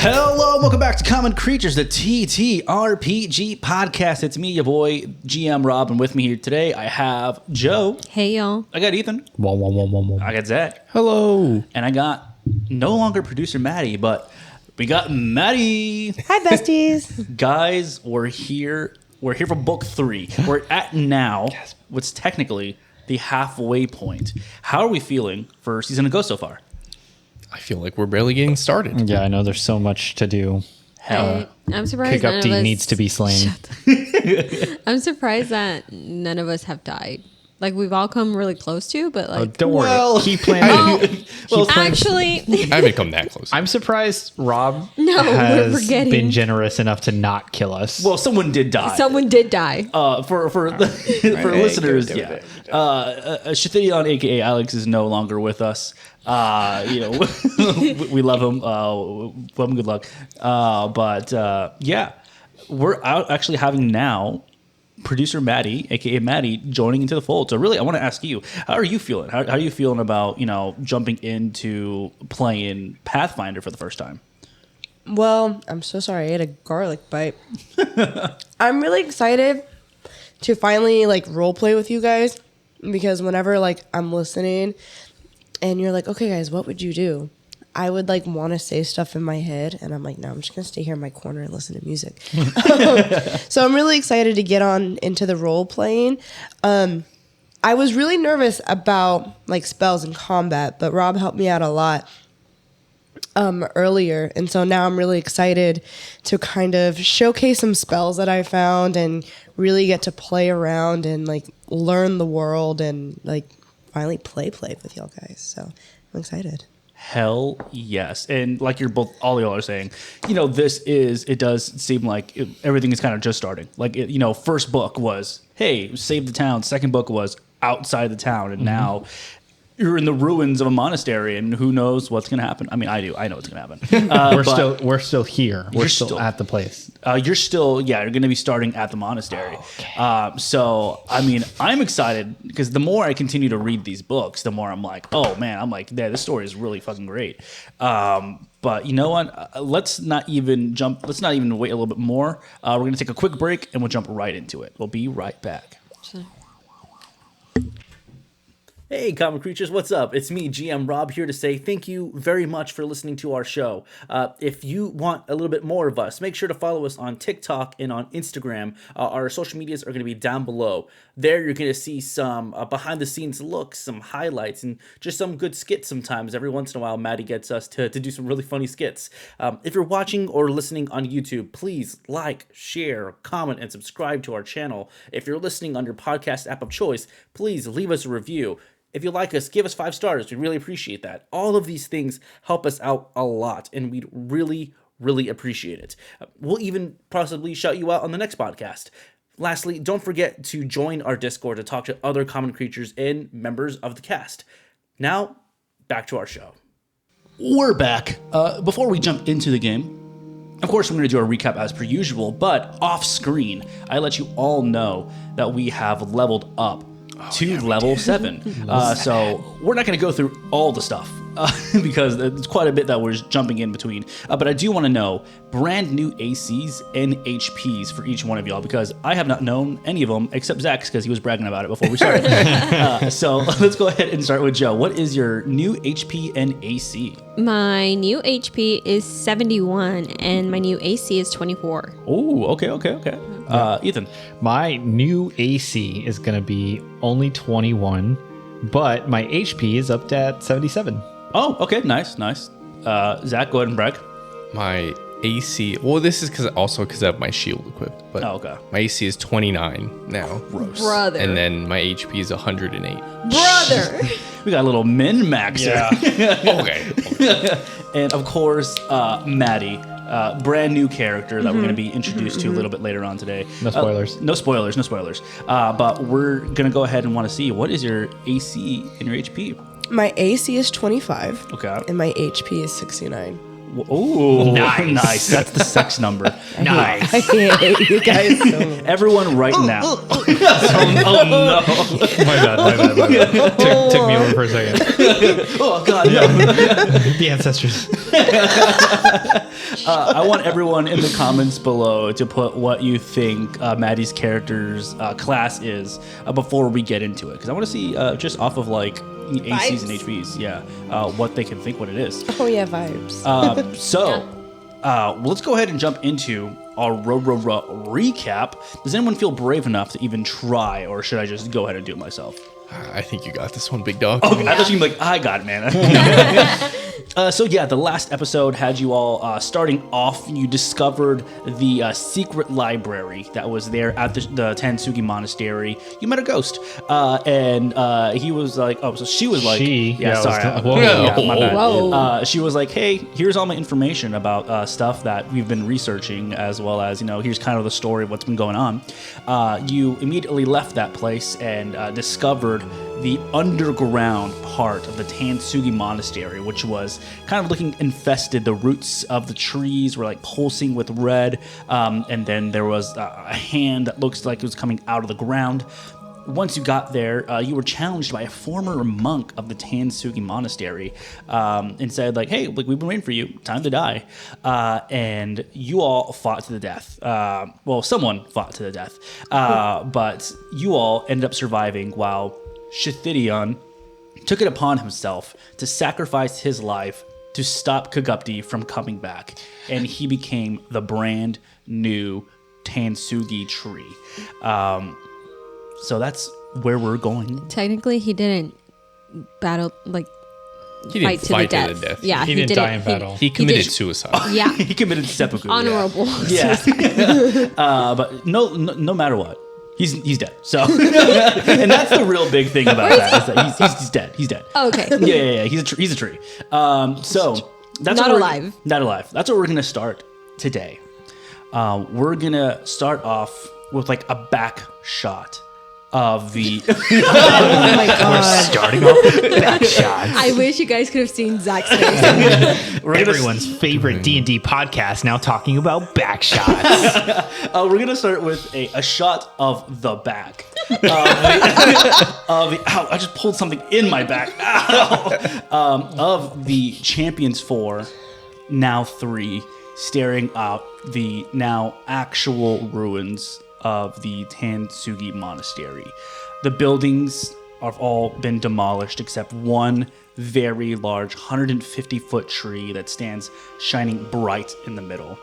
Hello, welcome back to Common Creatures, the TTRPG podcast. It's me, your boy, GM Rob, and with me here today, I have Joe. Hey, y'all. I got Ethan. I got Zach. Hello. And I got no longer producer Maddie, but we got Maddie. Hi, besties. Guys, we're here. We're here for book 3. We're at now what's technically the halfway point. How are we feeling for season of Go so far? I feel like we're barely getting started. Yeah, I know there's so much to do. Hell. I'm surprised none of Pickup us needs to be slain. I'm surprised that none of us have died. Like, we've all come really close to, but like, Don't worry. Well- He planned. actually, I haven't come that close. I'm surprised Rob No, we're has forgetting. been generous enough to not kill us. Well, someone did die. someone did die. For listeners, yeah. Shithion, aka Alex, is no longer with us. We love him. Love him. Good luck. We're out actually having now producer Maddie, aka Maddie, joining into the fold. So really, I want to ask you, how are you feeling? How are you feeling about jumping into playing Pathfinder for the first time? Well, I'm so sorry. I ate a garlic bite. I'm really excited to finally role play with you guys, because whenever I'm listening and you're like, okay, guys, what would you do? I would want to say stuff in my head, and I'm like, no, I'm just gonna stay here in my corner and listen to music. So I'm really excited to get on into the role playing. I was really nervous about spells and combat, but Rob helped me out a lot earlier, and so now I'm really excited to kind of showcase some spells that I found and really get to play around and learn the world and finally play with y'all guys. So I'm excited. Hell yes. And like all y'all are saying, it does seem like everything is kind of just starting. First book was, hey, save the town. Second book was outside the town. And now you're in the ruins of a monastery, and who knows what's going to happen. I mean, I do. I know what's going to happen. We're still here. We're still at the place. You're going to be starting at the monastery. So, I mean, I'm excited because the more I continue to read these books, the more I'm like, oh man, yeah, this story is really fucking great. But you know what? Let's not even wait a little bit more. We're going to take a quick break and we'll jump right into it. We'll be right back. Hey, Common Creatures, what's up? It's me, GM Rob, here to say thank you very much for listening to our show. If you want a little bit more of us, make sure to follow us on TikTok and on Instagram. Our social medias are going to be down below. There, you're going to see some behind-the-scenes looks, some highlights, and just some good skits sometimes. Every once in a while, Maddie gets us to do some really funny skits. If you're watching or listening on YouTube, please like, share, comment, and subscribe to our channel. If you're listening on your podcast app of choice, please leave us a review. If you like us, give us 5 stars. We really appreciate that. All of these things help us out a lot, and we'd really, really appreciate it. We'll even possibly shout you out on the next podcast. Lastly, don't forget to join our Discord to talk to other Common Creatures and members of the cast. Now, back to our show. We're back. Before we jump into the game, of course, we're going to do a recap as per usual, but off screen, I let you all know that we have leveled up to level 7. So we're not going to go through all the stuff because it's quite a bit that we're jumping in between. But I do want to know brand new ACs and HPs for each one of y'all, because I have not known any of them except Zach's, because he was bragging about it before we started. So let's go ahead and start with Joe. What is your new HP and AC? My new HP is 71, and my new AC is 24. Oh, okay. Ethan? My new AC is going to be only 21, but my HP is up at 77. Oh, okay, nice. Zach, go ahead and brag. My AC, well, this is because I have my shield equipped, but okay. My AC is 29 now. Gross. Brother. And then my HP is 108. Brother. We got a little min-maxer. Yeah. Okay. And of course, Maddie, brand new character that we're going to be introduced to a little bit later on today. No spoilers. No spoilers. But we're going to go ahead and want to see, what is your AC and your HP? My AC is 25. Okay. And my HP is 69. Ooh, Nice. nice. That's the sex number. Nice. I hate you guys so much. Everyone, right now. Oh no! My bad. Took me over for a second. Oh God, no. The ancestors. I want everyone in the comments below to put what you think Maddie's character's class is before we get into it, because I want to see just off of like ACs and HPs, what they can think what it is. Oh yeah, vibes. Let's go ahead and jump into our recap. Does anyone feel brave enough to even try, or should I just go ahead and do it myself? I think you got this one, big dog. Okay, I thought you'd be like, I got it, man. The last episode had you all starting off. You discovered the secret library that was there at the Tansugi Monastery. You met a ghost, and he was like, "Oh, so she was like, She? yeah, Yeah, I sorry, was gonna- yeah, my bad. Whoa. She was like, hey, here's all my information about stuff that we've been researching, as well as here's kind of the story of what's been going on." You immediately left that place and discovered the underground part of the Tansugi Monastery, which was kind of looking infested. The roots of the trees were like pulsing with red, and then there was a hand that looks like it was coming out of the ground. Once you got there, you were challenged by a former monk of the Tansugi Monastery, and said like, "Hey, like we've been waiting for you. Time to die." And you all fought to the death. Well, someone fought to the death, but you all ended up surviving while Shithidion took it upon himself to sacrifice his life to stop Kagupti from coming back, and he became the brand new Tansugi tree. So that's where we're going. Technically, he didn't battle He didn't fight to the death. Yeah, He didn't die in battle. He committed did- suicide. Yeah, He committed seppuku. honorable. Yeah. But no matter what, he's dead. So, and that's the real big thing about that, is that he's dead. He's dead. Oh, okay. Yeah. He's a tree. So that's Not what alive. Not alive. That's where we're gonna start today. We're gonna start off with like a back shot of the. Oh my god. Starting off with back shots. I wish you guys could have seen Zach's face. Everyone's favorite D&D podcast now talking about back shots. We're gonna start with a shot of the back. Ow, I just pulled something in my back. Ow. Of the Champions 4, now 3, staring out the now actual ruins of the Tansugi Monastery. The buildings have all been demolished except one very large 150-foot tree that stands shining bright in the middle.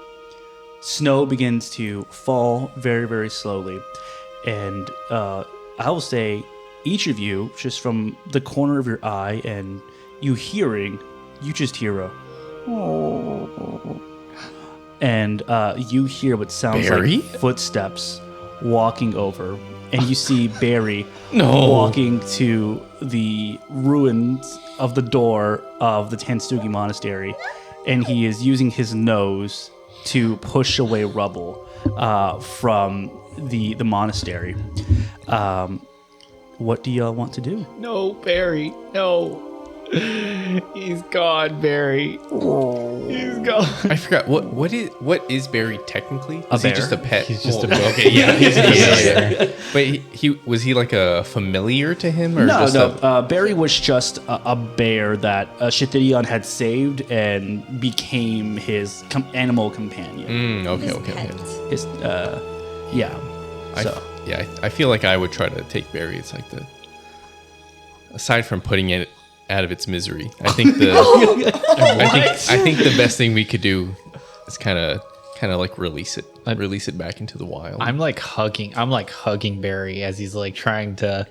Snow begins to fall very, very slowly, and I will say each of you, just from the corner of your eye and you just hear a and you hear what sounds Barry? like footsteps walking over, and you see Barry No. walking to the ruins of the door of the Tansugi Monastery, and he is using his nose to push away rubble from the monastery. What do y'all want to do? No, Barry. No. He's gone, Barry. He's gone. I forgot what is Barry technically? A Is he bear? just a pet? He's just a Well, bear. Okay, yeah, he's Yeah. a But he was he like a familiar to him or No, just no. Barry was just a bear that Shithidion had saved and became his animal companion. Okay. His, yeah. So. I feel like I would try to take Barry. It's like aside from putting it out of its misery, I think I think the best thing we could do is kind of like release it back into the wild. I'm like hugging Barry as he's like trying to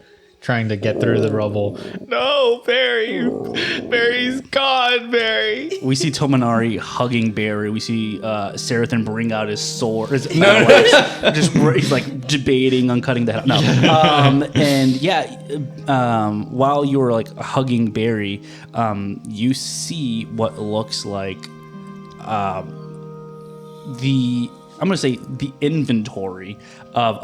get through the rubble. No, Barry. Barry's gone, Barry. We see Tominari hugging Barry. We see Sarathan bring out his sword. He's like debating on cutting that out. No. While you were like hugging Barry, you see what looks like I'm going to say the inventory of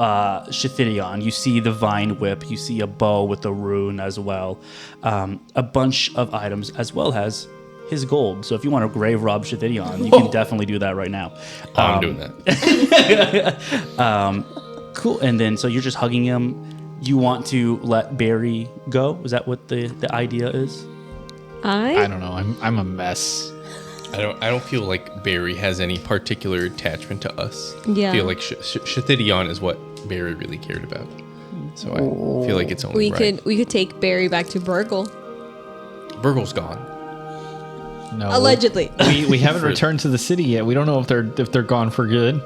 Shithidion. You see the vine whip. You see a bow with a rune as well. A bunch of items, as well as his gold. So if you want to grave rob Shithidion, you can definitely do that right now. I'm doing that. Cool. And then so you're just hugging him. You want to let Barry go? Is that what the idea is? I don't know. I'm a mess. I don't feel like Barry has any particular attachment to us. Yeah. I feel like Shithidion is what Barry really cared about. So I feel like it's only right. We could take Barry back to Burgle. Burgle's gone. No. Allegedly. We haven't returned to the city yet. We don't know if they're gone for good.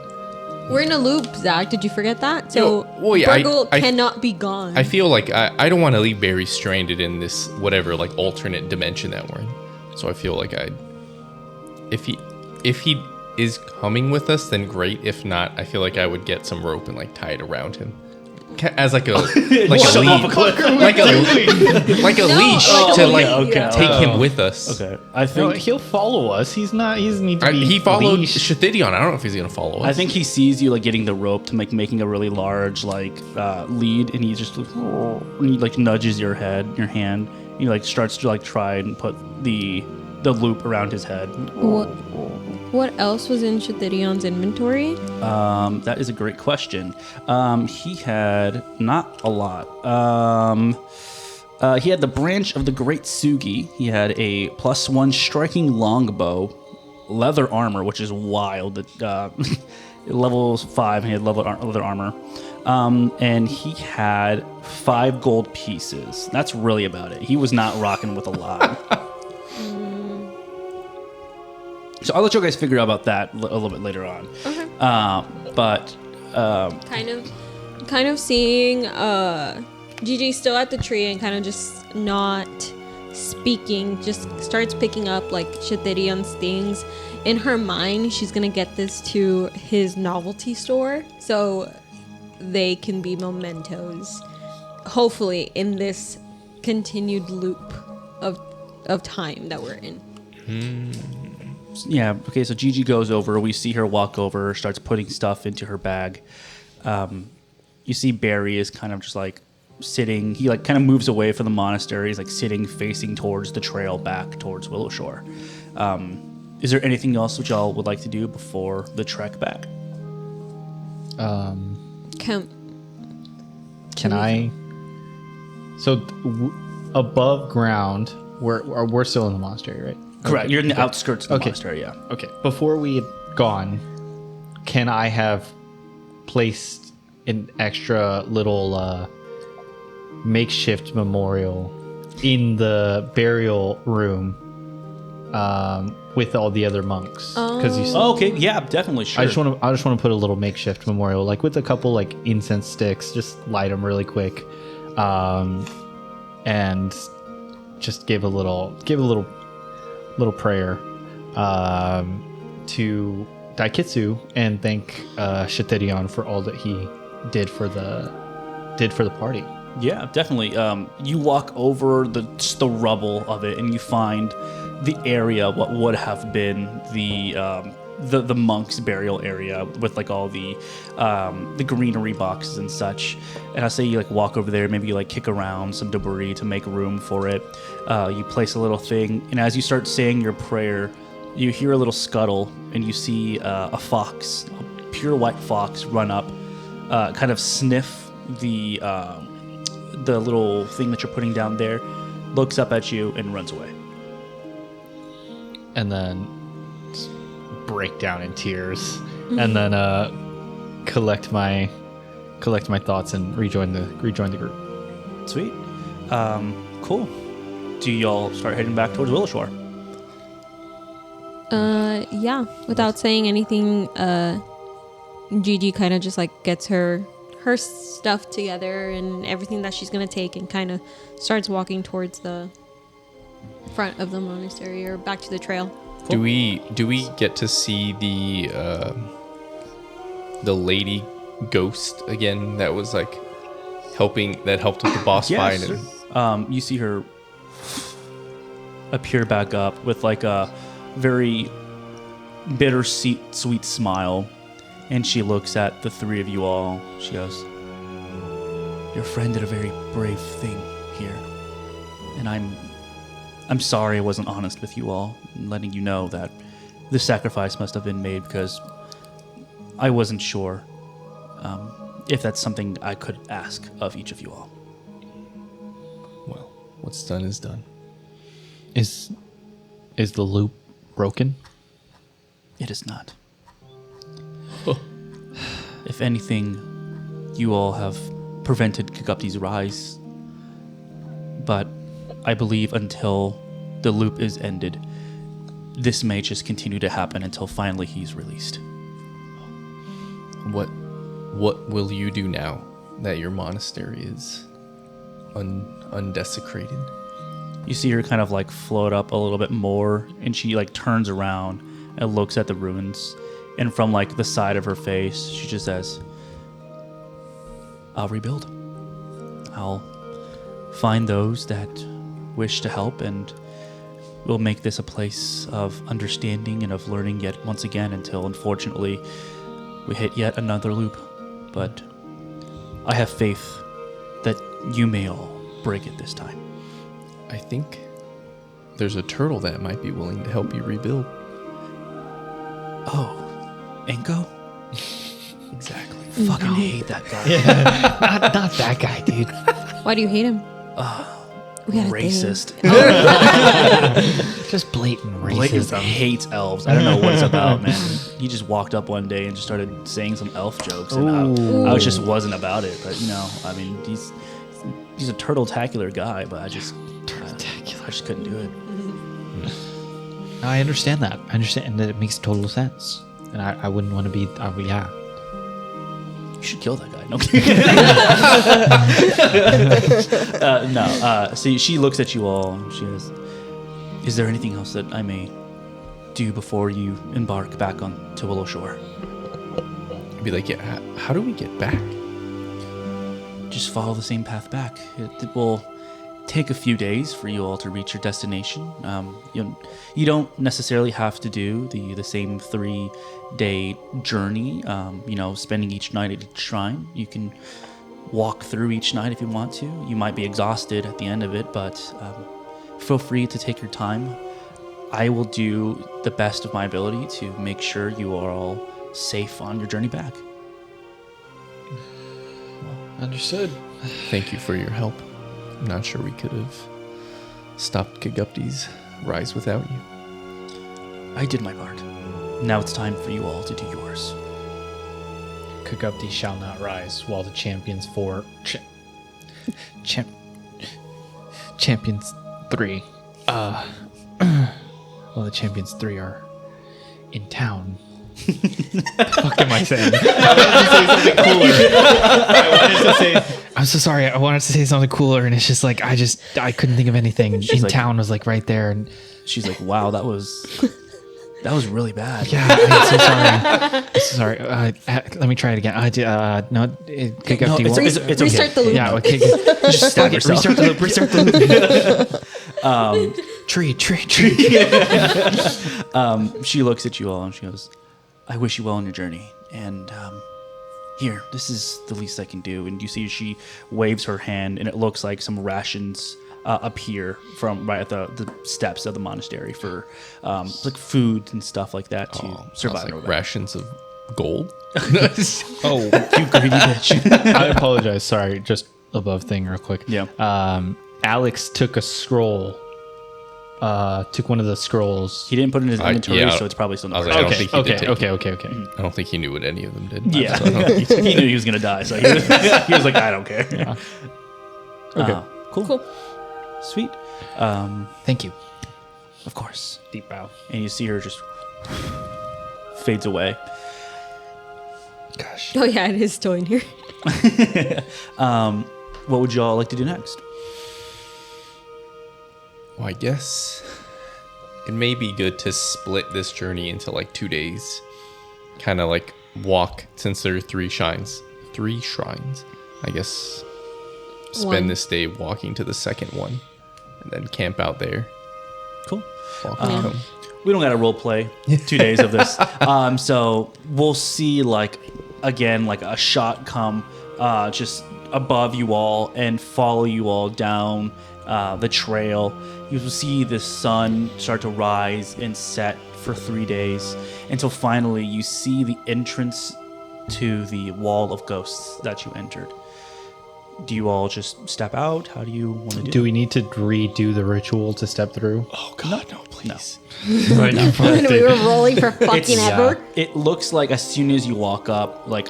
We're in a loop, Zach. Did you forget that? So Well, yeah, Burgle cannot be gone. I feel like I don't want to leave Barry stranded in this whatever like alternate dimension that we're in. So I feel like if he is coming with us, then great. If not, I feel like I would get some rope and like tie it around him. As like a lead, like a leash to like take him with us. Okay, I No, think he'll follow us. He need to be He followed leashed. Shithidion. I don't know if he's gonna follow us. I think he sees you like getting the rope to making a really large like lead, and he just and he like nudges your hand. He like starts to like try and put the loop around his head. What else was in Shithidion's inventory? That is a great question. He had not a lot. He had the branch of the Great Sugi. He had a +1 striking longbow, leather armor, which is wild. Level 5, he had leather armor. And he had 5 gold pieces. That's really about it. He was not rocking with a lot. So I'll let you guys figure out about that a little bit later on. Okay. Kind of seeing Gigi still at the tree and kind of just not speaking, just starts picking up like Shithidion's things. In her mind, she's gonna get this to his novelty store so they can be mementos. Hopefully, in this continued loop of time that we're in. Yeah, okay, so Gigi goes over. We see her walk over, starts putting stuff into her bag. You see Barry is kind of just like sitting. He like kind of moves away from the monastery. He's like sitting facing towards the trail back towards Willowshore. Is there anything else which y'all would like to do before the trek back? Can I? So above ground, we're still in the monastery, right? Correct. Okay. You're in the outskirts of the Okay. monastery, yeah. Okay. Before we had gone, can I have placed an extra little makeshift memorial in the burial room with all the other monks? Because Okay, yeah, definitely, sure. I just want to put a little makeshift memorial, like with a couple like incense sticks, just light them really quick, and just give a little prayer to Daikitsu and thank Shithidion for all that he did for the party. Yeah, definitely. You walk over the rubble of it, and you find the area what would have been the monks' burial area with like all the greenery boxes and such. And I say you like walk over there, maybe you like kick around some debris to make room for it. You place a little thing, and as you start saying your prayer, you hear a little scuttle, and you see a fox, a pure white fox, run up, kind of sniff the little thing that you're putting down there, looks up at you, and runs away. And then break down in tears, and then collect my thoughts and rejoin the group. Sweet. Cool. Do y'all start heading back towards Willowshore? Yeah. Without saying anything, Gigi kind of just like gets her stuff together and everything that she's gonna take, and kind of starts walking towards the front of the monastery or back to the trail. Cool. Do we get to see the lady ghost again that was like helped with the boss fight? You see her appear back up with like a very bittersweet smile, and she looks at the three of you all. She goes, "Your friend did a very brave thing here, and I'm I'm sorry I wasn't honest with you all, letting you know that this sacrifice must have been made because I wasn't sure if that's something I could ask of each of you all. Well, what's done is done. Is the loop broken? It is not. If anything, you all have prevented Kagupti's rise, but I believe until the loop is ended, this may just continue to happen until finally he's released. What will you do now that your monastery is undesecrated? You see her kind of like float up a little bit more, and she like turns around and looks at the ruins, and from like the side of her face, she just says, I'll rebuild. I'll find those that wish to help, and we'll make this a place of understanding and of learning yet once again until, unfortunately, we hit yet another loop. But I have faith that you may all break it this time. I think there's a turtle that might be willing to help you rebuild. Oh, Enko? Exactly. Fucking hate that guy. Not that guy, dude. Why do you hate him? We got a Racist. Just blatant Blake racism. hates elves. I don't know what it's about, man. He just walked up one day and just started saying some elf jokes, and I just wasn't about it. But I mean, he's a turtle-tacular guy, but I just couldn't do it. I understand that. I understand that it makes total sense. And I wouldn't want to be, yeah. You should kill that guy. No. See, she looks at you all and she says, is there anything else that I may do before you embark back on to Willow Shore? I'd be like, yeah, how do we get back? Just follow the same path back. It will take a few days for you all to reach your destination. You don't necessarily have to do the same 3-day journey, spending each night at each shrine. You can walk through each night if you want to. You might be exhausted at the end of it, but feel free to take your time. I will do the best of my ability to make sure you are all safe on your journey back. Understood. Thank you for your help. I'm not sure we could have stopped Kagupti's rise without you. I did my part. Now it's time for you all to do yours. Kagupti shall not rise while the champions champions 3 while the champions 3 are in town. What the fuck am I saying? I'm so sorry. I wanted to say something cooler, and it's just like I couldn't think of anything. Town was like right there, and she's like, "Wow, that was really bad." Yeah, I'm so sorry. I'm so sorry. Let me try it again. It's okay. Restart the loop. Yeah, okay. Just stab yourself. Restart the loop. Tree. She looks at you all and she goes, I wish you well on your journey. And here, this is the least I can do. And you see she waves her hand, and it looks like some rations appear from right at the steps of the monastery for like food and stuff like that to survive. Like rations of gold. Oh, You greedy bitch. I apologize. Sorry, just above thing real quick. Yeah. Alex took a scroll. Took one of the scrolls. He didn't put it in his inventory, yeah. so it's probably still in I the was person. like, I don't think he did take it. Okay. I don't think he knew what any of them did. Yeah. So I don't think He knew he was going to die, so he was like, I don't care. Yeah. Okay. Cool. Sweet. Thank you. Of course. Deep bow. And you see her just fades away. Gosh. Oh yeah, it is still in here. What would y'all like to do next? Well, I guess it may be good to split this journey into like 2 days. Kind of like walk, since there are 3 shrines. I guess spend this day walking to the second one and then camp out there. Cool. Walk home. We don't got to role play 2 days of this. So we'll see like a shot come just above you all and follow you all down the trail. You will see the sun start to rise and set for 3 days until finally you see the entrance to the wall of ghosts that you entered. Do you all just step out? How do you want to do Do it? we need to redo the ritual to step through? Oh God, no, please. Right now. we were rolling for fucking ever. It looks like as soon as you walk up, like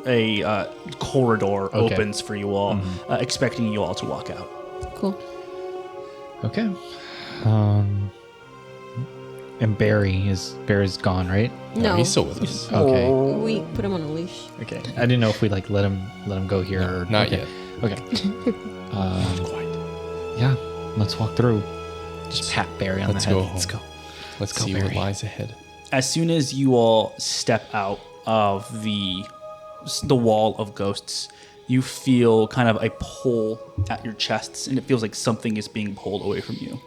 a corridor opens for you all, expecting you all to walk out. Cool. Okay. And Barry's gone, right? No, he's still with us. Okay. we put him on a leash. Okay. I didn't know if we like let him go here or Not okay. yet. Okay. Yeah. Let's walk through. Just pat Barry on Let's the head. go home. Let's go. Let's go, see what Barry. lies ahead. As soon as you all step out of the wall of ghosts, you feel kind of a pull at your chests, and it feels like something is being pulled away from you.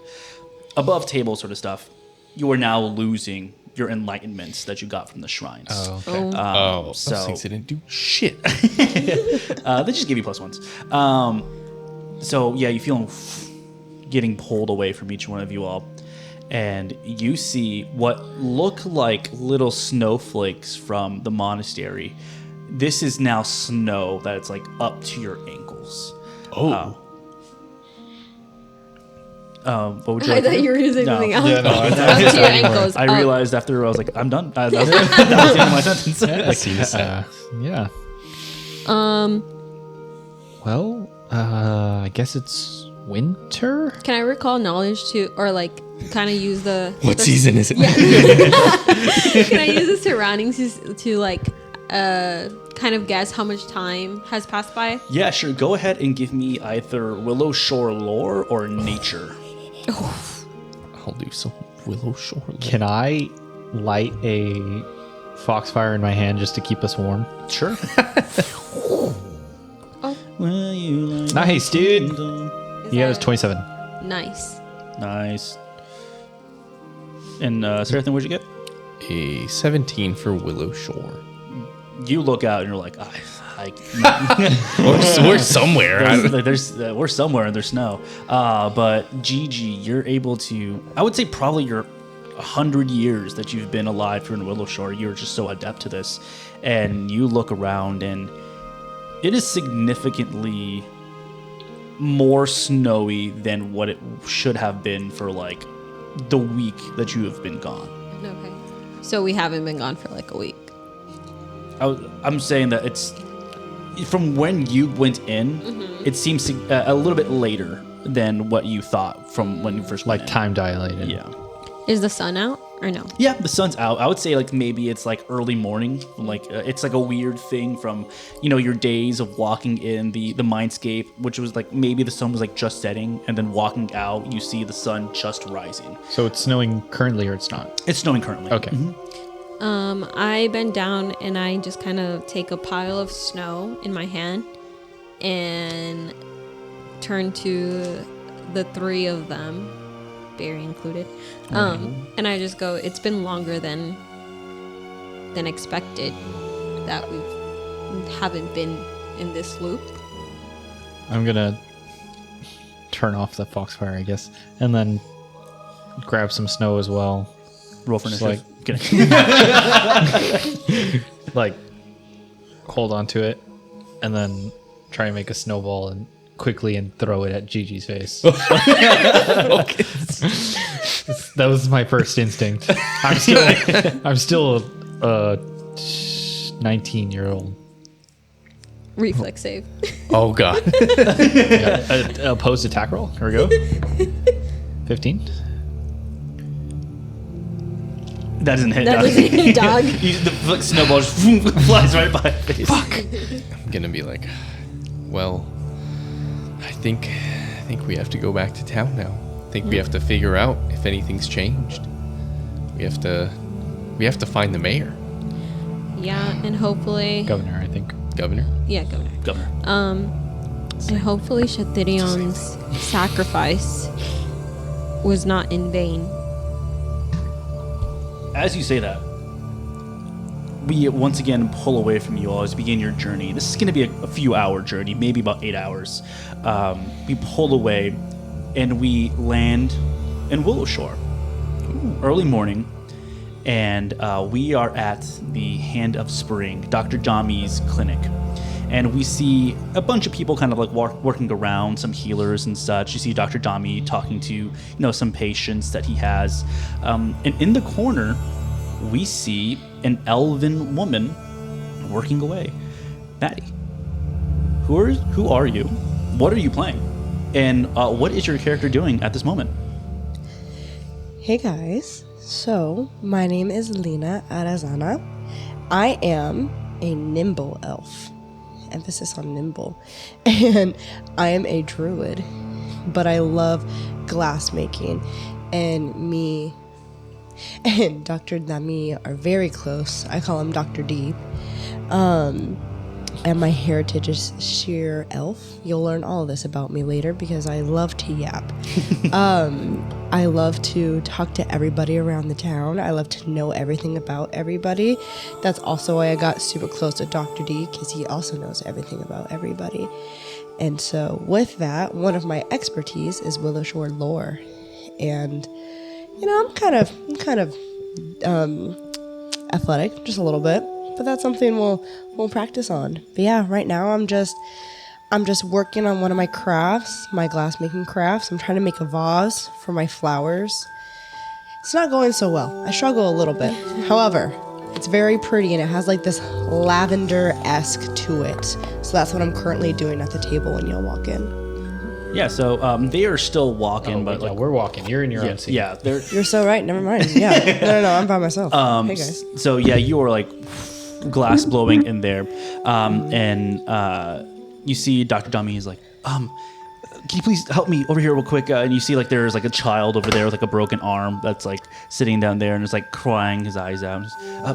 Above table sort of stuff, you are now losing your enlightenments that you got from the shrines. Oh, okay. Those so- things didn't do shit. They just give you +1s. So yeah, you feel getting pulled away from each one of you all, and you see what look like little snowflakes from the monastery. This is now snow that it's like up to your ankles. What would you I like to thought do? you were using No. something else. Yeah, no, I- Up to your ankles. I realized after I was like, I'm done. That was the end of my sentence. Yeah. Well, I guess it's winter. Can I recall knowledge to, or like, kind of use the? What season is it? Can I use the surroundings to like, kind of guess how much time has passed by? Yeah, sure. Go ahead and give me either Willow Shore lore or nature. I'll do some Willow Shore. Can I light a foxfire in my hand just to keep us warm? Sure. Well, you like Nice, dude. Is Yeah, it was that 27. Nice. nice. And Seraphim, what'd you get? A 17 for Willow Shore. You look out and you're like, We're somewhere. we're somewhere and there's snow. But Gigi, you're able to. I would say probably your 100 years that you've been alive here in Willow Shore, you're just so adept to this, and you look around and it is significantly more snowy than what it should have been for like the week that you have been gone. Okay. So we haven't been gone for like a week. I'm saying that it's from when you went in, it seems a little bit later than what you thought from when you first went Like in. time dilated. Yeah. Is the sun out or no? Yeah, the sun's out. I would say like maybe it's like early morning. Like it's like a weird thing from, your days of walking in the mindscape, which was like maybe the sun was like just setting, and then walking out, you see the sun just rising. So it's snowing currently or it's not? It's snowing currently. Okay. I bend down and I just kind of take a pile of snow in my hand and turn to the three of them, Barry included, and I just go, it's been longer than expected that we haven't been in this loop. I'm gonna turn off the foxfire, I guess, and then grab some snow as well. Roll for Just initiative. Kidding. Like, hold on to it, and then try and make a snowball and quickly and throw it at Gigi's face. That was my first instinct. I'm still a 19-year-old. Reflex save. Oh God. Opposed attack roll. Here we go. 15. That doesn't hit. That dog. doesn't hit, dog. The snowball just flies right by your face. I'm gonna be like, well, I think we have to go back to town now. I think we have to figure out if anything's changed. We have to find the mayor, Yeah, and hopefully, Governor, I think. governor. yeah, Governor. Governor. And hopefully Shathirion's sacrifice was not in vain. As you say that, we once again pull away from you all as you begin your journey. This is going to be a few hour journey, maybe about 8 hours. We pull away and we land in Willowshore. Early morning, and we are at the Hand of Spring, Dr. Jami's clinic. And we see a bunch of people kind of like working around, some healers and such. You see Dr. Jami talking to, some patients that he has. And in the corner, we see an elven woman working away. Maddie, who are you? What are you playing? And what is your character doing at this moment? Hey guys, so my name is Lina Arazana. I am a nimble elf, emphasis on nimble, and I am a druid, but I love glass making, and me and Dr. Dami are very close. I call him Dr. D. And my heritage is sheer elf. You'll learn all of this about me later because I love to yap. I love to talk to everybody around the town. I love to know everything about everybody. That's also why I got super close to Dr. D, because he also knows everything about everybody. And so with that, one of my expertise is Willowshore lore. And, I'm kind of athletic, just a little bit. But that's something we'll practice on. But yeah, right now I'm just working on one of my crafts, my glass making crafts. I'm trying to make a vase for my flowers. It's not going so well. I struggle a little bit. However, it's very pretty and it has like this lavender-esque to it. So that's what I'm currently doing at the table when you'll walk in. Yeah, so they are still walking, but we're walking. You're in your own seat. Yeah, they're You're so right. Never mind. Yeah. No, I'm by myself. Hey guys. So yeah, you are like glass blowing in there, and you see Dr. Dummy is like, can you please help me over here real quick? And you see like there's like a child over there with like a broken arm that's like sitting down there and is like crying his eyes out.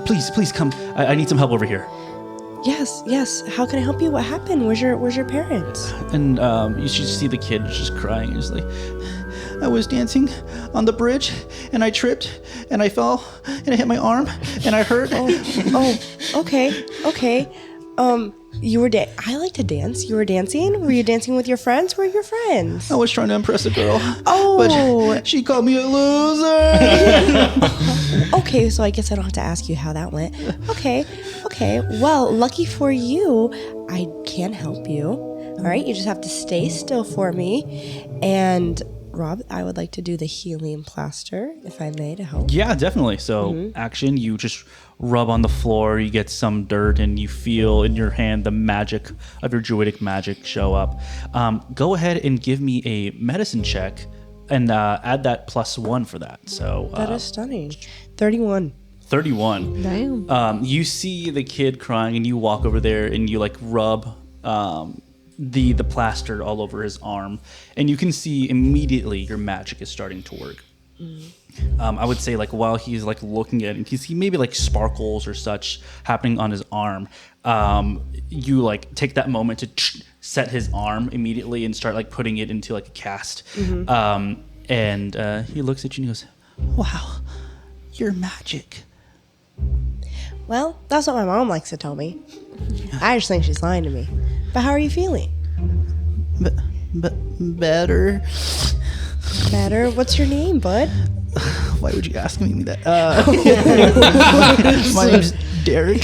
Please come. I need some help over here. Yes. How can I help you? What happened? Where's your parents? And you should see the kid just crying. He's like, I was dancing on the bridge and I tripped and I fell and I hit my arm and I hurt. Okay. I like to dance. You were dancing? Were you dancing with your friends? Where are your friends? I was trying to impress a girl. Oh. But she called me a loser. Okay, so I guess I don't have to ask you how that went. Okay. Well, lucky for you, I can help you. All right, you just have to stay still for me. And Rob, I would like to do the healing plaster, if I may, to help. Yeah, definitely. So action, you just rub on the floor, you get some dirt, and you feel in your hand the magic of your druidic magic show up. Go ahead and give me a medicine check and add that +1 for that. So that is stunning. 31. 31. Damn. You see the kid crying and you walk over there and you like rub the plaster all over his arm, and you can see immediately your magic is starting to work. I would say like while he's like looking at it, you can see maybe like sparkles or such happening on his arm. You like take that moment to set his arm immediately and start like putting it into like a cast. And he looks at you and he goes, "Wow, you're magic." Well, that's what my mom likes to tell me. I just think she's lying to me. But how are you feeling? Better. Better? What's your name, bud? Why would you ask me that? My name's Derek.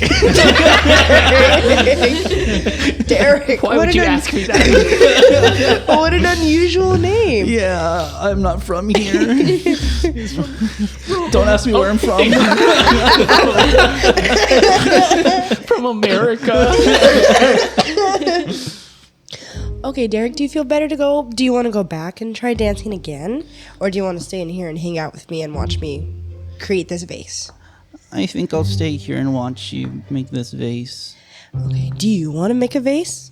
Derek. Why would you ask me that? What an unusual name. Yeah, I'm not from here. Don't ask me where I'm from. From America. Okay, Derek, do you feel better to go? Do you want to go back and try dancing again? Or do you want to stay in here and hang out with me and watch me create this vase? I think I'll stay here and watch you make this vase. Okay, do you want to make a vase?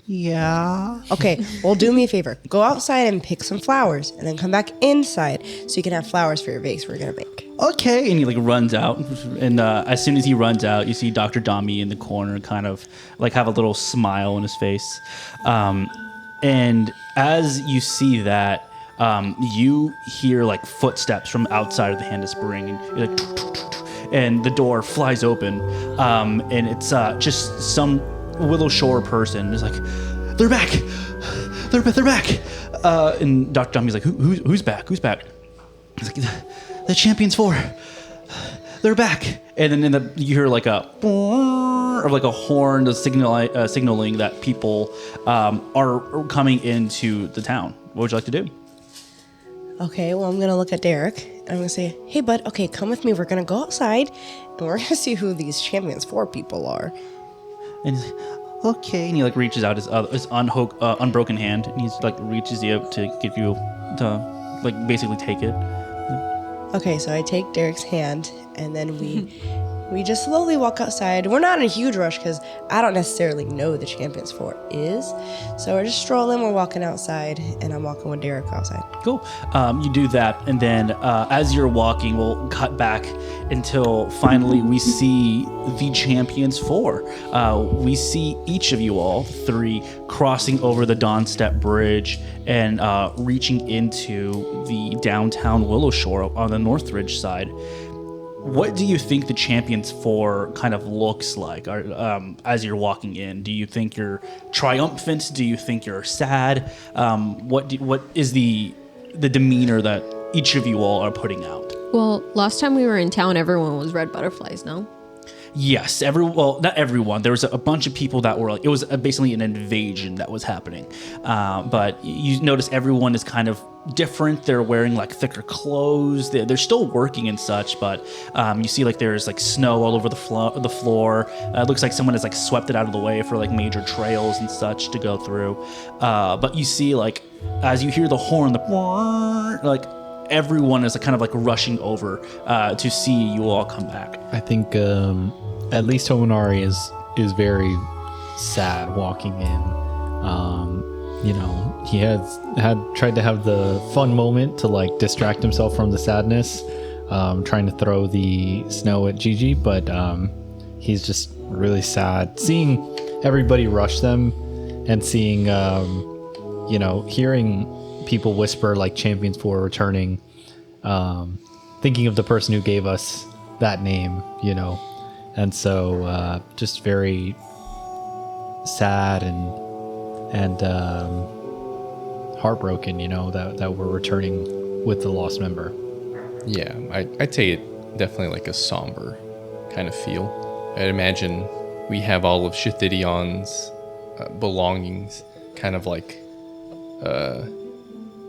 Yeah. Okay, well, do me a favor. Go outside and pick some flowers, and then come back inside so you can have flowers for your vase we're going to make. Okay. And he like runs out, and as soon as he runs out, you see Dr. Dami in the corner kind of like have a little smile on his face. And as you see that, you hear like footsteps from outside of the Hand of Spring, and you're like, and the door flies open, and it's just some Willow Shore person is like, they're back, they're back, and Dr. Dummy's like, who's back? He's like, the Champions 4, they're back, and then you hear like a horn signaling that people are coming into the town. What would you like to do? Okay, well, I'm going to look at Derek, and I'm going to say, hey, bud, okay, come with me. We're going to go outside, and we're going to see who these Champions 4 people are. And he's like, okay, and he like reaches out his unbroken hand, and he's like reaches you out to give you to like basically take it. Okay, so I take Derek's hand, and then we just slowly walk outside. We're not in a huge rush because I don't necessarily know the Champions 4 is. So we're just strolling, we're walking outside, and I'm walking with Derek outside. Cool. You do that, and then as you're walking, we'll cut back until finally we see the Champions 4. We see each of you all, 3, crossing over the Dawnstep Bridge and reaching into the downtown Willow Shore on the Northridge side. What do you think the Champions 4 kind of looks like as you're walking in? Do you think you're triumphant? Do you think you're sad? What is the demeanor that each of you all are putting out? Well, last time we were in town, everyone was red butterflies, no? Yes, not everyone. There was a bunch of people that were like, it was basically an invasion that was happening. But you notice everyone is kind of different. They're wearing like thicker clothes. They're still working and such, but you see like there's like snow all over the floor. It looks like someone has like swept it out of the way for like major trails and such to go through. But you see like as you hear the horn, like everyone is kind of like rushing over to see you all come back. I think at least Hominari is very sad walking in. He had tried to have the fun moment to like distract himself from the sadness, trying to throw the snow at Gigi, but he's just really sad. Seeing everybody rush them and seeing, hearing people whisper like Champions 4 returning, thinking of the person who gave us that name, and so just very sad and heartbroken, that we're returning with the lost member. Yeah, I'd say it definitely like a somber kind of feel. I'd imagine we have all of Shithidion's belongings kind of like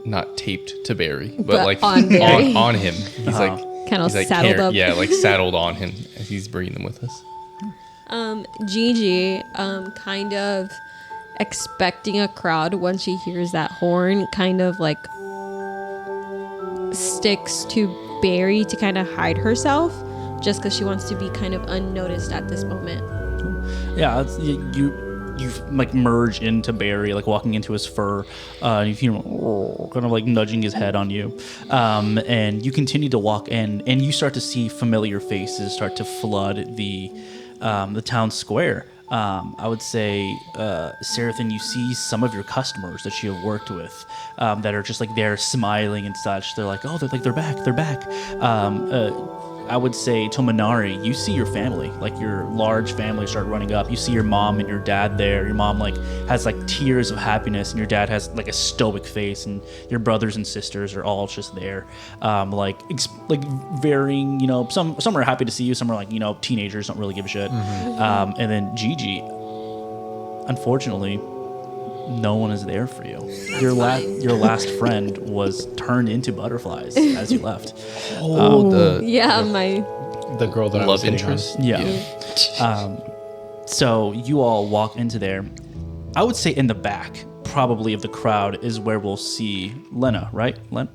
not taped to Barry, but like on Barry. on him. He's like kind of he's like saddled up. Yeah, like saddled on him as he's bringing them with us. Gigi, kind of expecting a crowd when she hears that horn, kind of like sticks to Barry to kind of hide herself, just because she wants to be kind of unnoticed at this moment. Yeah, you've like merge into Barry, like walking into his fur, and you hear him kind of like nudging his head on you, and you continue to walk in, and you start to see familiar faces start to flood the town square. I would say, Seraphine, you see some of your customers that you have worked with that are just like there smiling and such. They're like, oh, they're back. I would say, Tominari, you see your family, like your large family start running up. You see your mom and your dad there. Your mom like has like tears of happiness, and your dad has like a stoic face, and your brothers and sisters are all just there, like varying. Some are happy to see you. Some are like teenagers don't really give a shit. Mm-hmm. And then Gigi, unfortunately, no one is there for you. Your last friend was turned into butterflies as you left. The girl that I was love interest. Yeah. So you all walk into there. I would say in the back, probably of the crowd, is where we'll see Lena, right? Lena?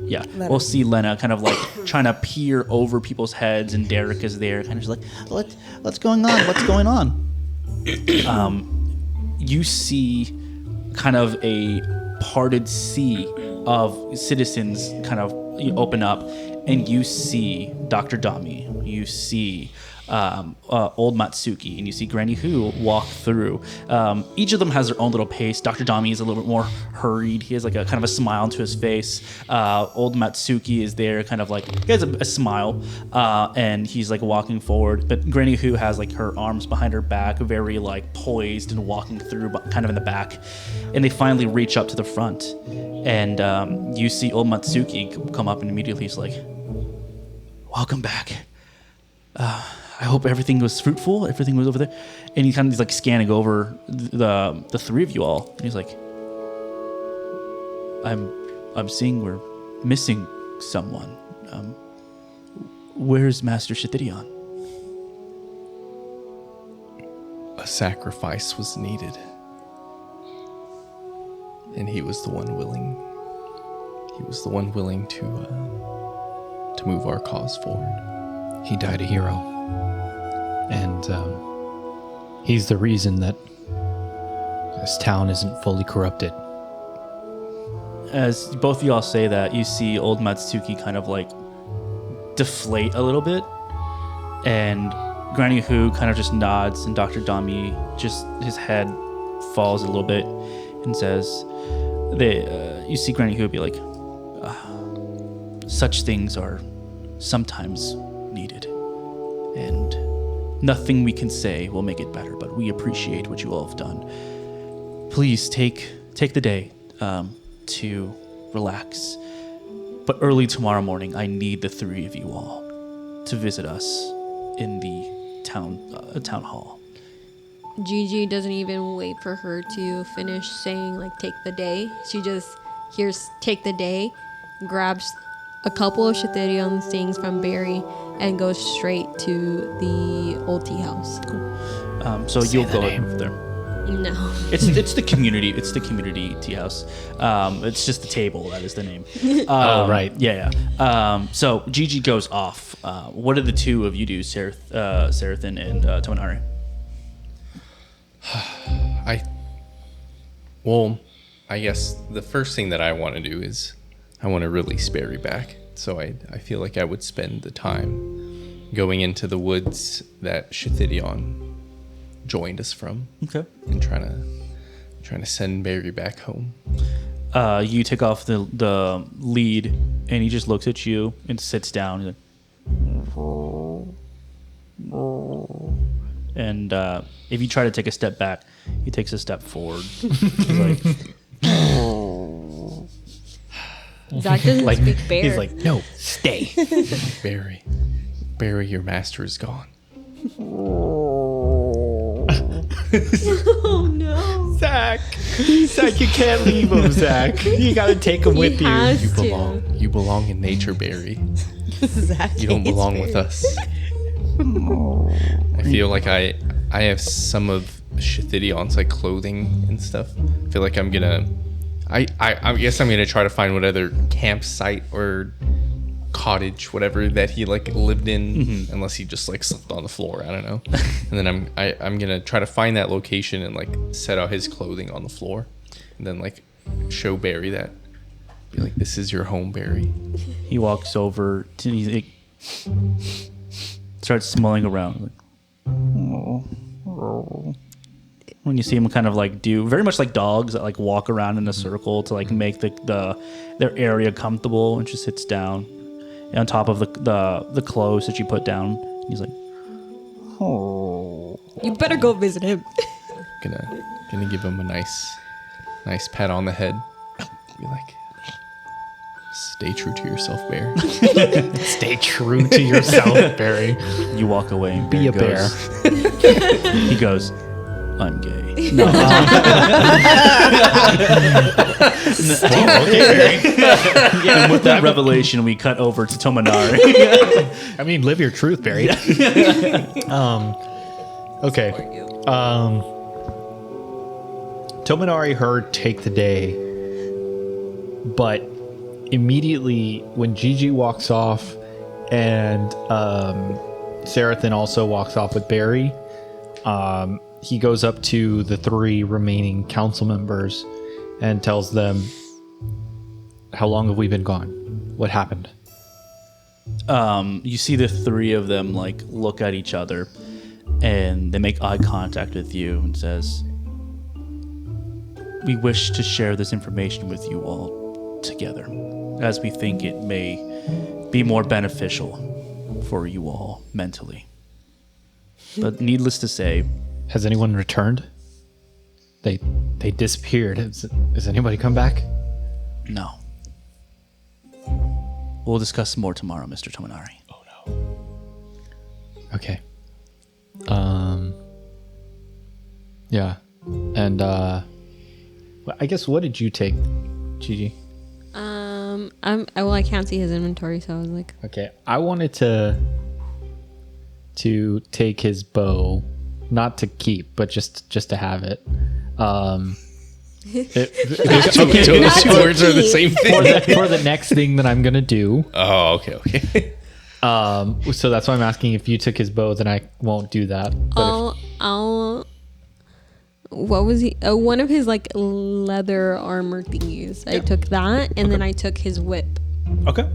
Yeah. Lena. We'll see Lena kind of like trying to peer over people's heads, and Derek is there kind of just like, what's going on? What's going on? You see kind of a parted sea of citizens kind of open up, and you see Dr. Dami, you see old Matsuki, and you see Granny Hu walk through. Each of them has their own little pace. Dr. Dami is a little bit more hurried. He has like a kind of a smile onto his face. Old Matsuki is there, kind of like he has a smile, and he's like walking forward. But Granny Hu has like her arms behind her back, very like poised and walking through, but kind of in the back. And they finally reach up to the front, and you see old Matsuki come up, and immediately he's like, "Welcome back. I hope everything was fruitful. Everything was over there." And he kind of is like scanning over the three of you all. And he's like, I'm seeing we're missing someone. Where's Master Shithidion? A sacrifice was needed. And he was the one willing. He was the one willing to move our cause forward. He died a hero. And he's the reason that this town isn't fully corrupted. As both of y'all say that, you see old Matsuki kind of like deflate a little bit, and Granny Hu kind of just nods, and Dr. Dami just his head falls a little bit and says, you see Granny Hu be like, such things are sometimes needed, and nothing we can say will make it better, but we appreciate what you all have done. Please take the day to relax, but early tomorrow morning I need the three of you all to visit us in the town hall. Gigi doesn't even wait for her to finish saying like take the day. She just hears take the day, grabs a couple of Shithirion things from Barry, and goes straight to the old tea house. So you'll go over there. No. It's the community. It's the community tea house. It's just the table. That is the name. Oh, right. Yeah. So Gigi goes off. What do the two of you do, Serathin and Tominari? I guess the first thing that I want to do is I want to release Barry back. So I feel like I would spend the time going into the woods that Shithidion joined us from. Okay. And trying to send Barry back home. You take off the lead, and he just looks at you and sits down. He's like, and if you try to take a step back, he takes a step forward. He's like, Zach doesn't speak bear. He's like, no, stay. Barry, your master is gone. Oh no. Zach, you can't leave him, Zach. You gotta take him with you. has You to. belong. You belong in nature, Barry. Zach You don't hates belong Barry. with us. I feel like I have some of Shithidion's like clothing and stuff. I feel like I'm gonna. I guess I'm gonna try to find what other campsite or cottage, whatever that he like lived in, unless he just like slept on the floor. I don't know. And then I'm gonna try to find that location and like set out his clothing on the floor, and then like show Barry that. Be like, this is your home, Barry. he walks over to he starts smelling around. Like, when you see him kind of like do very much like dogs that like walk around in a circle to like make their area comfortable, and just sits down on top of the clothes that you put down. He's like, You better go visit him. Gonna give him a nice pat on the head. Be like, stay true to yourself, Bear. Stay true to yourself, Barry. you walk away and Be a bear. He goes, I'm gay. No. And with that revelation, we cut over to Tominari. I mean, live your truth, Barry. Okay. Tominari heard take the day, but immediately when Gigi walks off and Serathin also walks off with Barry, he goes up to the three remaining council members and tells them, how long have we been gone? What happened? You see the three of them like look at each other, and they make eye contact with you and says, "We wish to share this information with you all together, as we think it may be more beneficial for you all mentally. But needless to say, Has anyone returned? They disappeared. Has anybody come back? no. We'll discuss more tomorrow, Mr. Tominari." Okay. Yeah. And well, I guess what did you take, Gigi? I can't see his inventory, so I was like, Okay. I wanted to take his bow, not to keep, but just to have it. Those two words are the same thing. For the next thing that I'm gonna do. Oh, okay. So that's why I'm asking if you took his bow, then I won't do that. But I'll. What was he? One of his like leather armor thingies. I took that, and then I took his whip. Okay.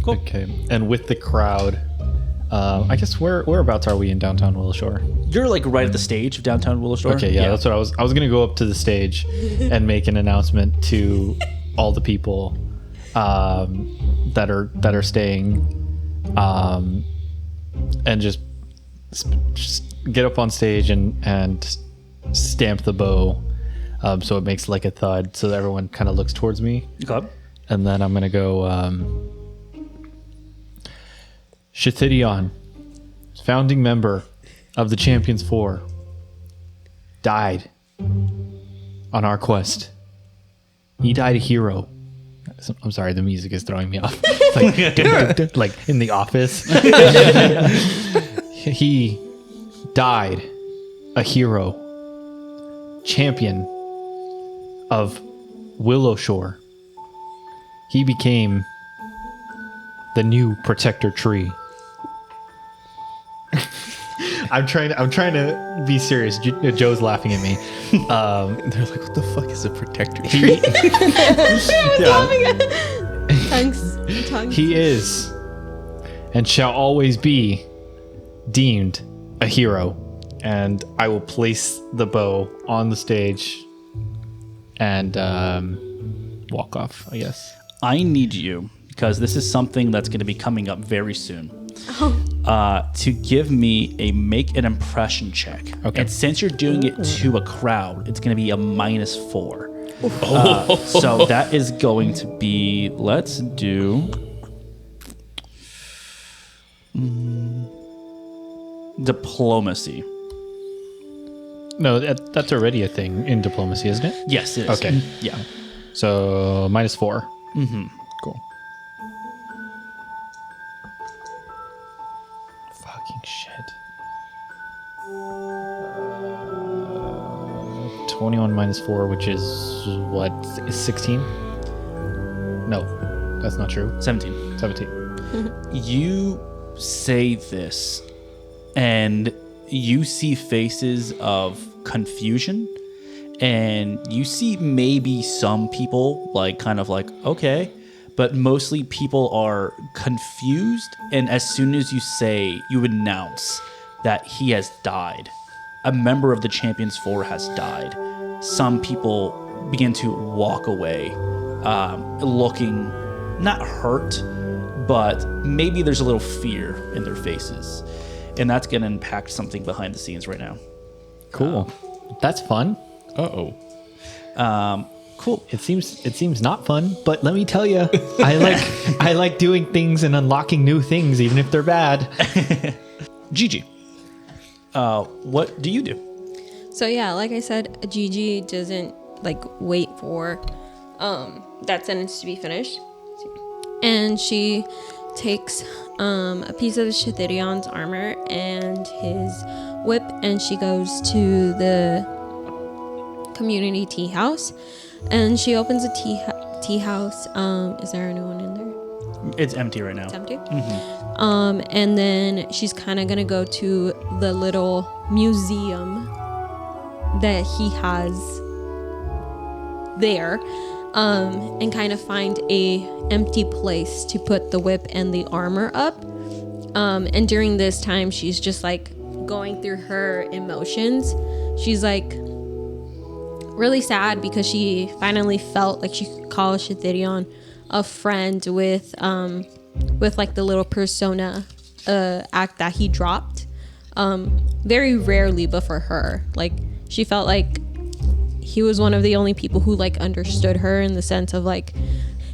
Cool. okay. And with the crowd, I guess whereabouts are we in downtown Willowshore? You're like right at the stage of downtown Willowshore. Okay, yeah, that's what I was gonna go up to the stage and make an announcement to all the people that are staying, and just get up on stage and stamp the bow, so it makes like a thud, so that everyone kind of looks towards me, Okay. and then I'm gonna go. Shathidion, founding member of the Champions 4, died on our quest. He died a hero. I'm sorry, the music is throwing me off. It's like, dun, dun, dun, like in The Office. He died a hero, champion of Willowshore. He became the new protector tree. I'm trying to be serious. Joe's laughing at me. They're like, what the fuck is a protector tree? Tongues. He is and shall always be deemed a hero. And I will place the bow on the stage and walk off, I guess. I need you, because this is something that's going to be coming up very soon, to give me a make an impression check. Okay. And since you're doing it to a crowd, it's going to be a -4. So that is going to be, let's do diplomacy. No, that's already a thing in diplomacy, isn't it? Yes, it is. Okay. Yeah. So -4. Mm-hmm. Cool. Fucking shit. 21 -4, which is what? Is 16? No, that's not true. 17. 17. You say this, and you see faces of confusion, and you see maybe some people like kind of like, okay, but mostly people are confused. And as soon as you announce that he has died, a member of the Champions 4 has died, some people begin to walk away, looking not hurt, but maybe there's a little fear in their faces. And that's going to impact something behind the scenes right now. Cool. That's fun. Uh-oh. Cool. It seems not fun, but let me tell you, I like doing things and unlocking new things, even if they're bad. Gigi, what do you do? So yeah, like I said, Gigi doesn't like wait for that sentence to be finished, and she takes a piece of Shithirion's armor and his whip, and she goes to the community tea house, and she opens a tea house. Is there anyone in there? It's empty right now. It's empty. And then she's kind of gonna go to the little museum that he has there, and kind of find a empty place to put the whip and the armor up. And during this time, she's just like going through her emotions. She's like really sad because she finally felt like she could call Shithirion a friend with like the little persona act that he dropped. Very rarely, but for her, like she felt like he was one of the only people who like understood her in the sense of like,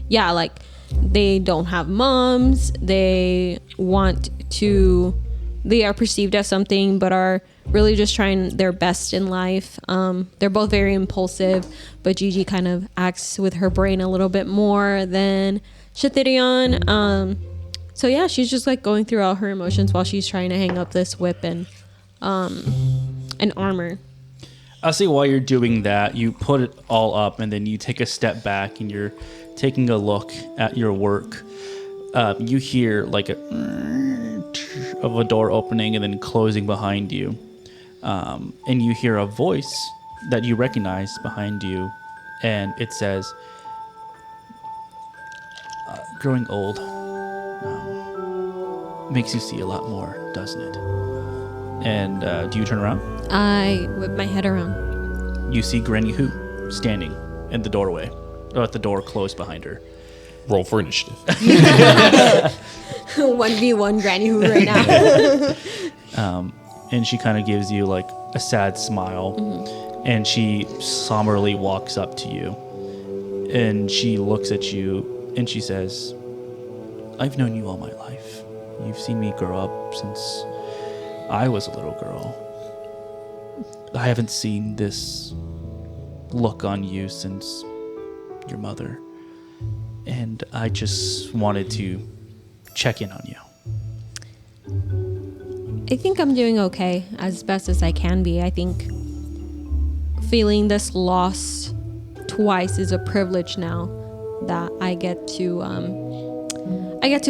yeah, like they don't have moms, they are perceived as something but are really just trying their best in life. They're both very impulsive, but Gigi kind of acts with her brain a little bit more than Shithirion. So yeah, she's just like going through all her emotions while she's trying to hang up this whip and armor. I'll say while you're doing that, you put it all up and then you take a step back and you're taking a look at your work. You hear like of a door opening and then closing behind you. And you hear a voice that you recognize behind you. And it says, growing old makes you see a lot more, doesn't it? And do you turn around? I whip my head around. You see Granny Who standing in the doorway, or at the door closed behind her. Roll for initiative. 1v1 Granny Who right now. And she kind of gives you like a sad smile, and she somberly walks up to you, and she looks at you, and she says, I've known you all my life. You've seen me grow up since I was a little girl. I haven't seen this look on you since your mother. And I just wanted to check in on you. I think I'm doing okay, as best as I can be. I think feeling this loss twice is a privilege now that I get to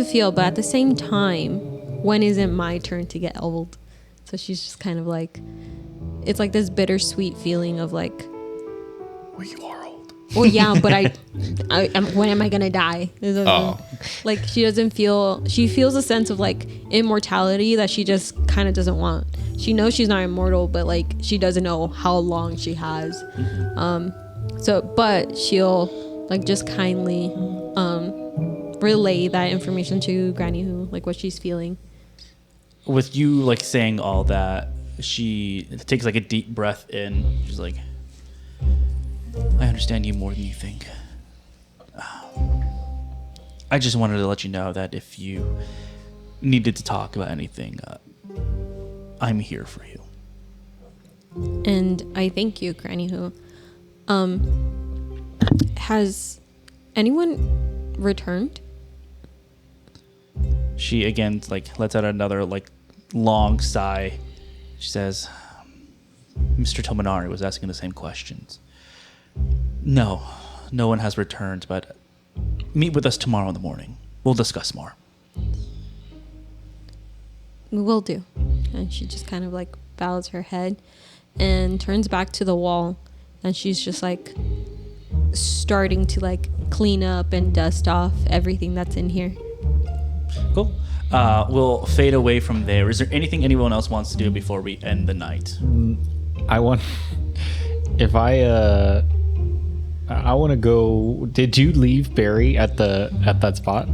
feel. But at the same time, when is it my turn to get old? So she's just kind of like, it's like this bittersweet feeling of like, Well, you are old. well, yeah, but when am I gonna die? Oh. Like she feels a sense of like immortality that she just kind of doesn't want. She knows she's not immortal, but like she doesn't know how long she has. But she'll like just kindly relay that information to Granny Who, like what she's feeling. With you like saying all that, she takes like a deep breath in. She's like, I understand you more than you think. I just wanted to let you know that if you needed to talk about anything, I'm here for you. And I thank you, Granny Who. Has anyone returned? She again like lets out another like long sigh. She says, Mr. Tominari was asking the same questions. No one has returned, but meet with us tomorrow in the morning. We'll discuss more. We will do. And she just kind of like bows her head and turns back to the wall, and she's just like starting to like clean up and dust off everything that's in here. Cool. We'll fade away from there. Is there anything anyone else wants to do before we end the night? I want to go. Did you leave Barry at that spot?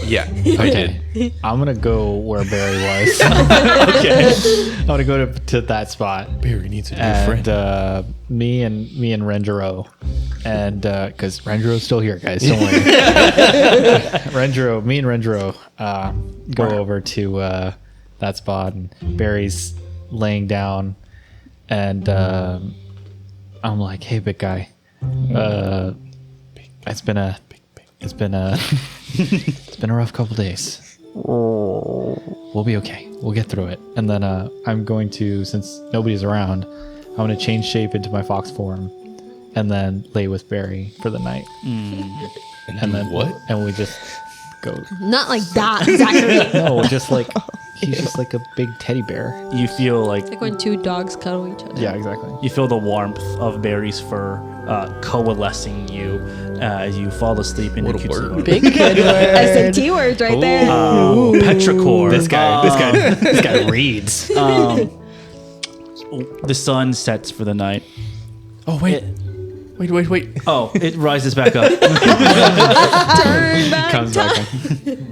Yeah, I did. I'm gonna go where Barry was. Okay. I'm gonna go to that spot. Barry needs a new friend. And me and Renjiro, and because Renjiro's still here, guys, don't worry. Me and Renjiro go over to that spot, and Barry's laying down, and I'm like, hey, big guy. It's been a rough couple days. We'll be okay. We'll get through it. And then I'm going to, since nobody's around, I'm going to change shape into my fox form and then lay with Barry for the night. And then what? And we just go. Not like that, exactly. No, just like he's just like a big teddy bear. You feel like Like when two dogs cuddle each other. Yeah, exactly. you feel the warmth of Barry's fur coalescing you as you fall asleep into What a word. Kutsuno. Big kid word. SAT words right there. Petrichor. This guy reads. The sun sets for the night. Oh wait. Wait. Oh, it rises back up. Turn back Comes time. back.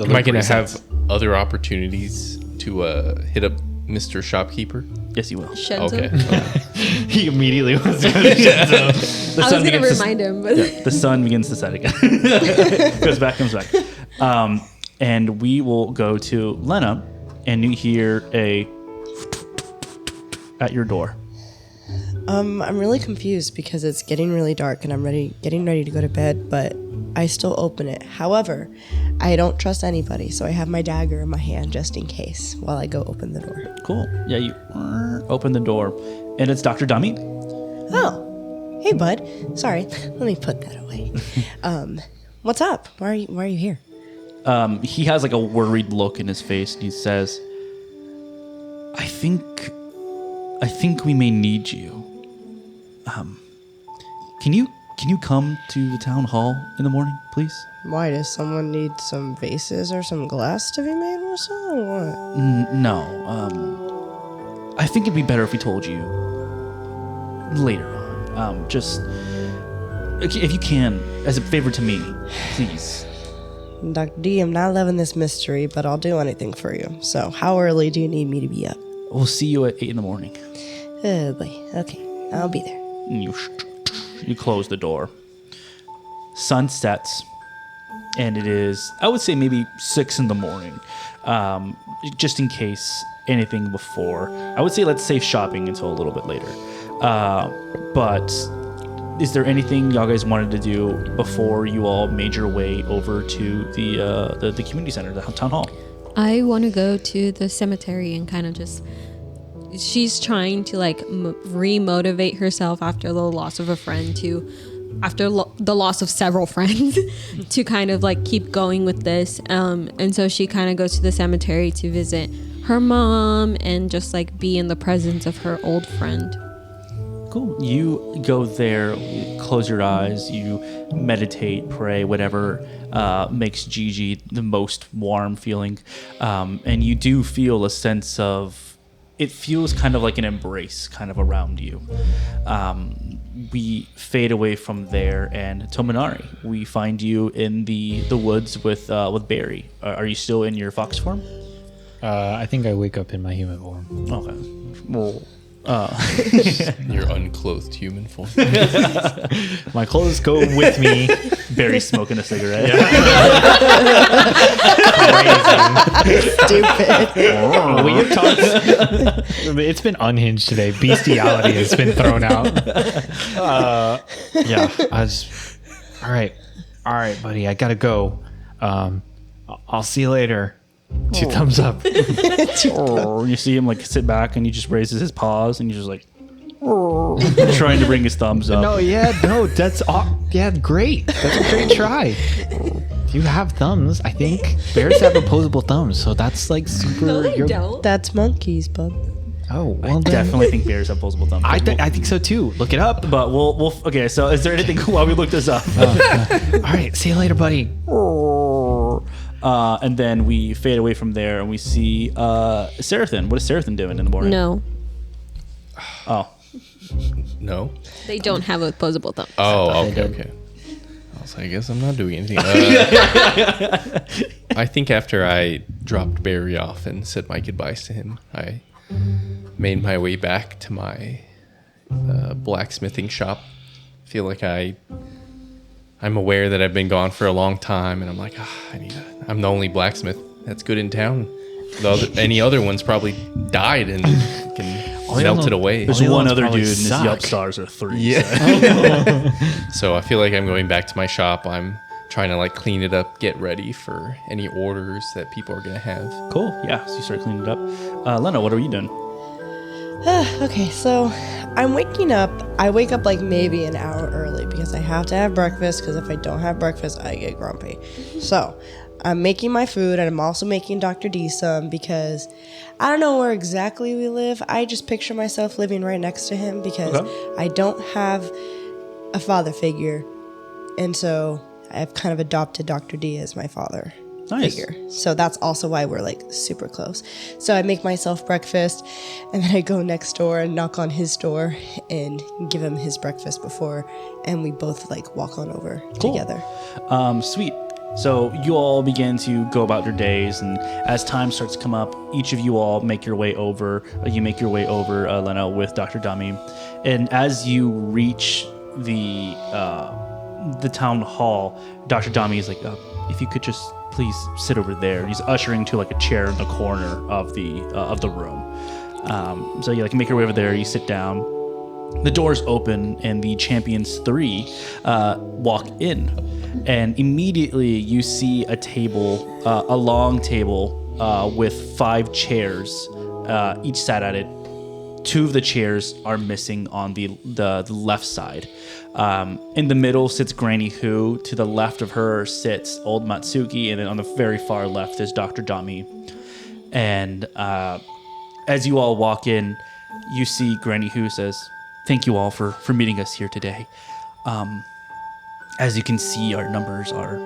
Am I gonna have other opportunities to hit up Mr. Shopkeeper? Yes, you will. Shenzo. Okay. He immediately wants to go to Shenzo. The I was sun gonna begins to- remind him, but The sun begins to set again. comes back. And we will go to Lena, and you hear a at your door. I'm really confused because it's getting really dark and I'm getting ready to go to bed, but I still open it. However, I don't trust anybody, so I have my dagger in my hand just in case while I go open the door. Cool. Yeah, you open the door, and it's Dr. Dummy. Oh, hey bud. Sorry, let me put that away. What's up? Why are you here? He has like a worried look in his face, and he says, I think we may need you. Can you come to the town hall in the morning, please? Why does someone need some vases or some glass to be made or something? Or what? No. I think it'd be better if we told you later on. Just if you can, as a favor to me, please. Dr. D, I'm not loving this mystery, but I'll do anything for you. So, how early do you need me to be up? We'll see you at 8 in the morning. Oh boy. Okay, I'll be there. And you close the door. Sun sets, and it is, I would say, maybe 6 in the morning. Just in case anything before. I would say let's save shopping until a little bit later. But is there anything y'all guys wanted to do before you all made your way over to the community center, the town hall? I want to go to the cemetery and kind of just. She's trying to like re-motivate herself after the loss of a friend after the loss of several friends to kind of like keep going with this. And so she kind of goes to the cemetery to visit her mom and just like be in the presence of her old friend. Cool. You go there, you close your eyes, you meditate, pray, whatever makes Gigi the most warm feeling. And you do feel a sense of, it feels kind of like an embrace kind of around you. We fade away from there, and Tominari, we find you in the woods with Barry. Are you still in your fox form? I think I wake up in my human form. Okay. Well, Your unclothed human form. My clothes go with me. Barry's smoking a cigarette. Stupid. We have talked. It's been unhinged today. Bestiality has been thrown out. Yeah. All right, buddy. I gotta go. I'll see you later. 2 thumbs up. Oh, you see him like sit back, and he just raises his paws, and he's just like trying to bring his thumbs up. That's great. That's a great try. You have thumbs. I think bears have opposable thumbs, so that's like super. No, they don't. That's monkeys, bub. Oh, well, I then. definitely think bears have opposable thumbs. I think so too. Look it up. But we'll okay. So, is there anything while we look this up? All right. See you later, buddy. And then we fade away from there, and we see Serathin. What is Serathin doing in the morning? No, Oh, No? they don't have opposable thumbs. Oh, okay. I was like, I guess I'm not doing anything. I think after I dropped Barry off and said my goodbyes to him, I made my way back to my blacksmithing shop. Feel like I'm aware that I've been gone for a long time, and I'm like, I'm the only blacksmith that's good in town. Any other ones probably died and melted away. there's one other dude, and his Yelp stars are 3. Yeah. So I feel like I'm going back to my shop. I'm trying to like clean it up, get ready for any orders that people are gonna have. Cool. Yeah. So you start cleaning it up. Lena, what are you doing? Okay, so I'm waking up. I wake up like maybe an hour early because I have to have breakfast, because if I don't have breakfast, I get grumpy. So I'm making my food, and I'm also making Dr. D some, because I don't know where exactly we live. I just picture myself living right next to him, because I don't have a father figure. And so I've kind of adopted Dr. D as my father Nice. figure. So that's also why we're like super close. So I make myself breakfast and then I go next door and knock on his door and give him his breakfast before, and we both like walk on over Cool. together. Sweet. So you all begin to go about your days, and as time starts to come up, each of you all make your way over. You make your way over, Lena, with Dr. Dami, and as you reach the town hall, Dr. Dami is like, "If you could just please sit over there." He's ushering to like a chair in the corner of the room. So you like make your way over there. You sit down. The doors open, and the Champions 3 walk in. And immediately you see a table, a long table with 5 chairs, each sat at it. 2 of the chairs are missing on the left side. In the middle sits Granny Who. To the left of her sits Old Matsuki, and then on the very far left is Dr. Dami. And as you all walk in, you see Granny Who says, "Thank you all for meeting us here today. As you can see, our numbers are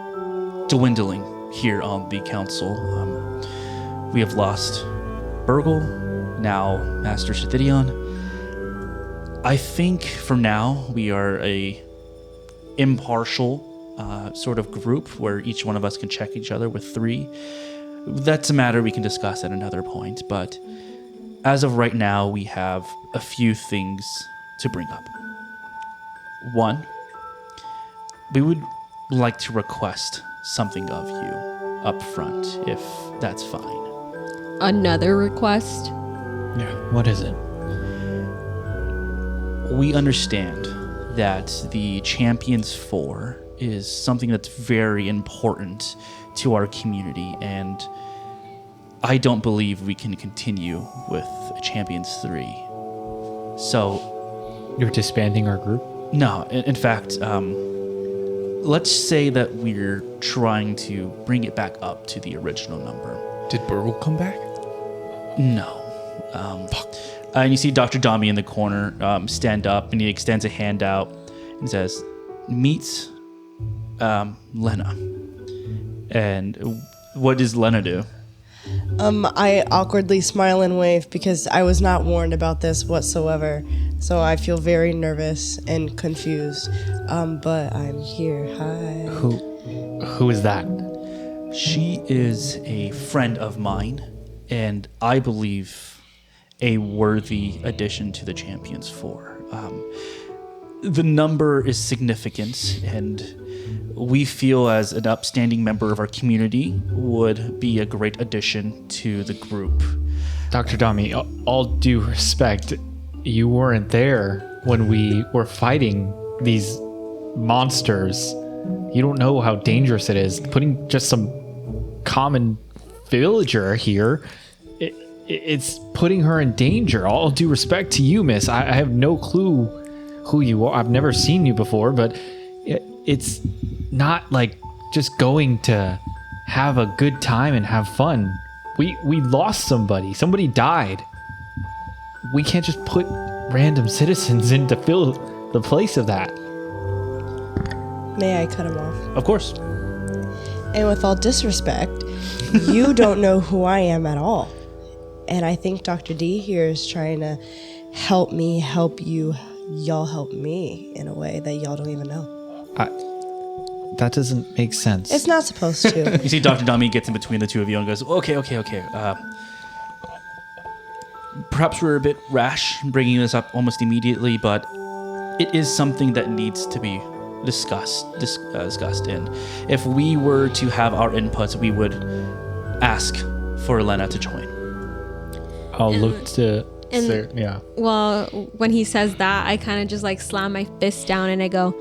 dwindling here on the council. We have lost Burgle, now Master Shithidion. I think for now we are a impartial sort of group where each one of us can check each other with 3. That's a matter we can discuss at another point, but as of right now, we have a few things to bring up. 1, we would like to request something of you up front, if that's fine. Another request? Yeah. What is it? We understand that the Champions 4 is something that's very important to our community, and I don't believe we can continue with Champions 3. So, You're disbanding our group? no, in fact, let's say that we're trying to bring it back up to the original number. Did Burgle come back? No. And you see Dr. Dami in the corner stand up, and he extends a hand out and says, "Meet Lena." And what does Lena do? I awkwardly smile and wave because I was not warned about this whatsoever. So I feel very nervous and confused. But I'm here. Hi. Who is that? She is a friend of mine, and I believe a worthy addition to the Champions 4. The number is significant, and we feel as an upstanding member of our community would be a great addition to the group. Dr. Dami, all due respect, you weren't there when we were fighting these monsters. You don't know how dangerous it is. Putting just some common villager here, it's putting her in danger. All due respect to you, miss. I have no clue who you are. I've never seen you before, but it's not like just going to have a good time and have fun. We lost somebody. Somebody died. We can't just put random citizens in to fill the place of that. May I cut him off? Of course. And with all disrespect, you don't know who I am at all. And I think Dr. D here is trying to help me help you. Y'all help me in a way that y'all don't even know. That doesn't make sense. It's not supposed to. You see Dr. Dami gets in between the two of you and goes, okay. Perhaps we're a bit rash bringing this up almost immediately, but it is something that needs to be discussed. And if we were to have our inputs, we would ask for Lena to join. I'll look to... and- yeah. Well, when he says that, I kind of just like slam my fist down and I go,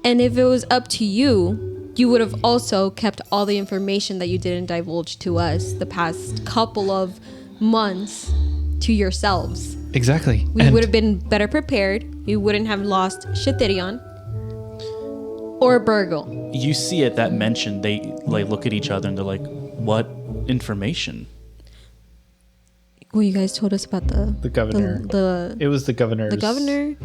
and if it was up to you, you would have also kept all the information that you didn't divulge to us the past couple of months to yourselves. Exactly. We would have been better prepared. We wouldn't have lost Shithirion or Burgle. You see at that mention, they like look at each other and they're like, what information? Well, you guys told us about the governor. The It was the governor's. governor.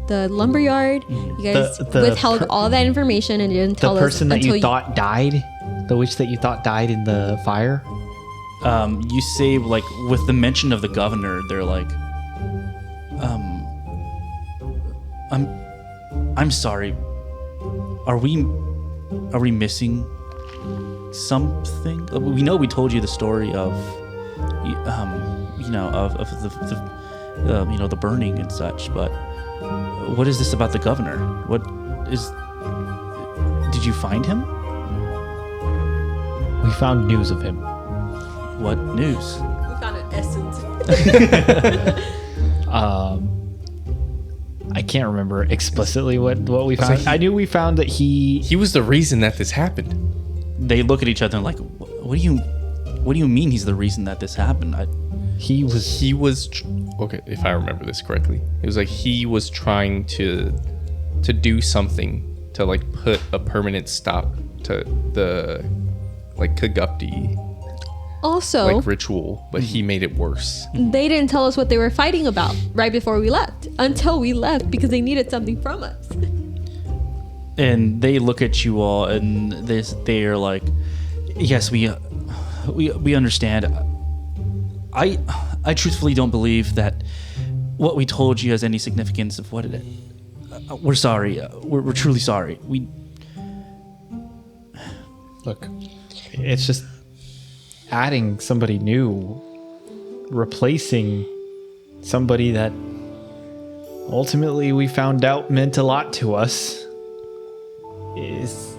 the lumberyard. You guys withheld all that information and didn't tell The us person that until you thought died, the witch that you thought died in the fire. You say, like, with the mention of the governor, they're like, I'm sorry. Are we missing something? We know we told you the story of, the burning and such, but what is this about the governor? Did you find him? We found news of him. What news? we found an essence. I can't remember explicitly what we found. like I knew we found that He was the reason that this happened. They look at each other and like, what do you mean he's the reason that this happened? he was Okay, if I remember this correctly, it was like he was trying to do something to like put a permanent stop to the like Kagupti Also, like ritual, but he made it worse. they didn't tell us what they were fighting about right before we left. Until we left because they needed something from us. And they look at you all and they are like, yes, we understand. I truthfully don't believe that what we told you has any significance of what it is. We're sorry. We're truly sorry. Look, it's just adding somebody new, replacing somebody that ultimately we found out meant a lot to us is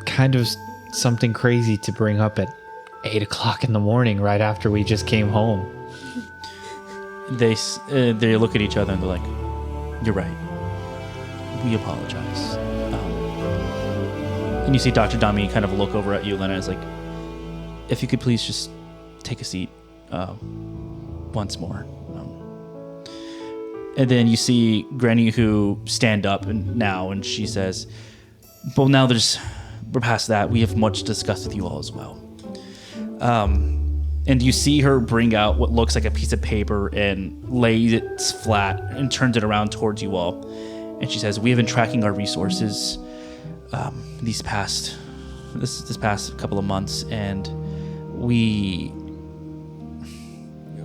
kind of something crazy to bring up at 8 o'clock in the morning right after we just came home. They look at each other and they're like, you're right. We apologize. And you see Dr. Dami kind of look over at you, Lena, is like, if you could please just take a seat once more. And then you see Granny who stand up and she says, well, now we're past that. We have much to discuss with you all as well. And you see her bring out what looks like a piece of paper and lay it flat and turns it around towards you all. And she says, we have been tracking our resources this past couple of months, and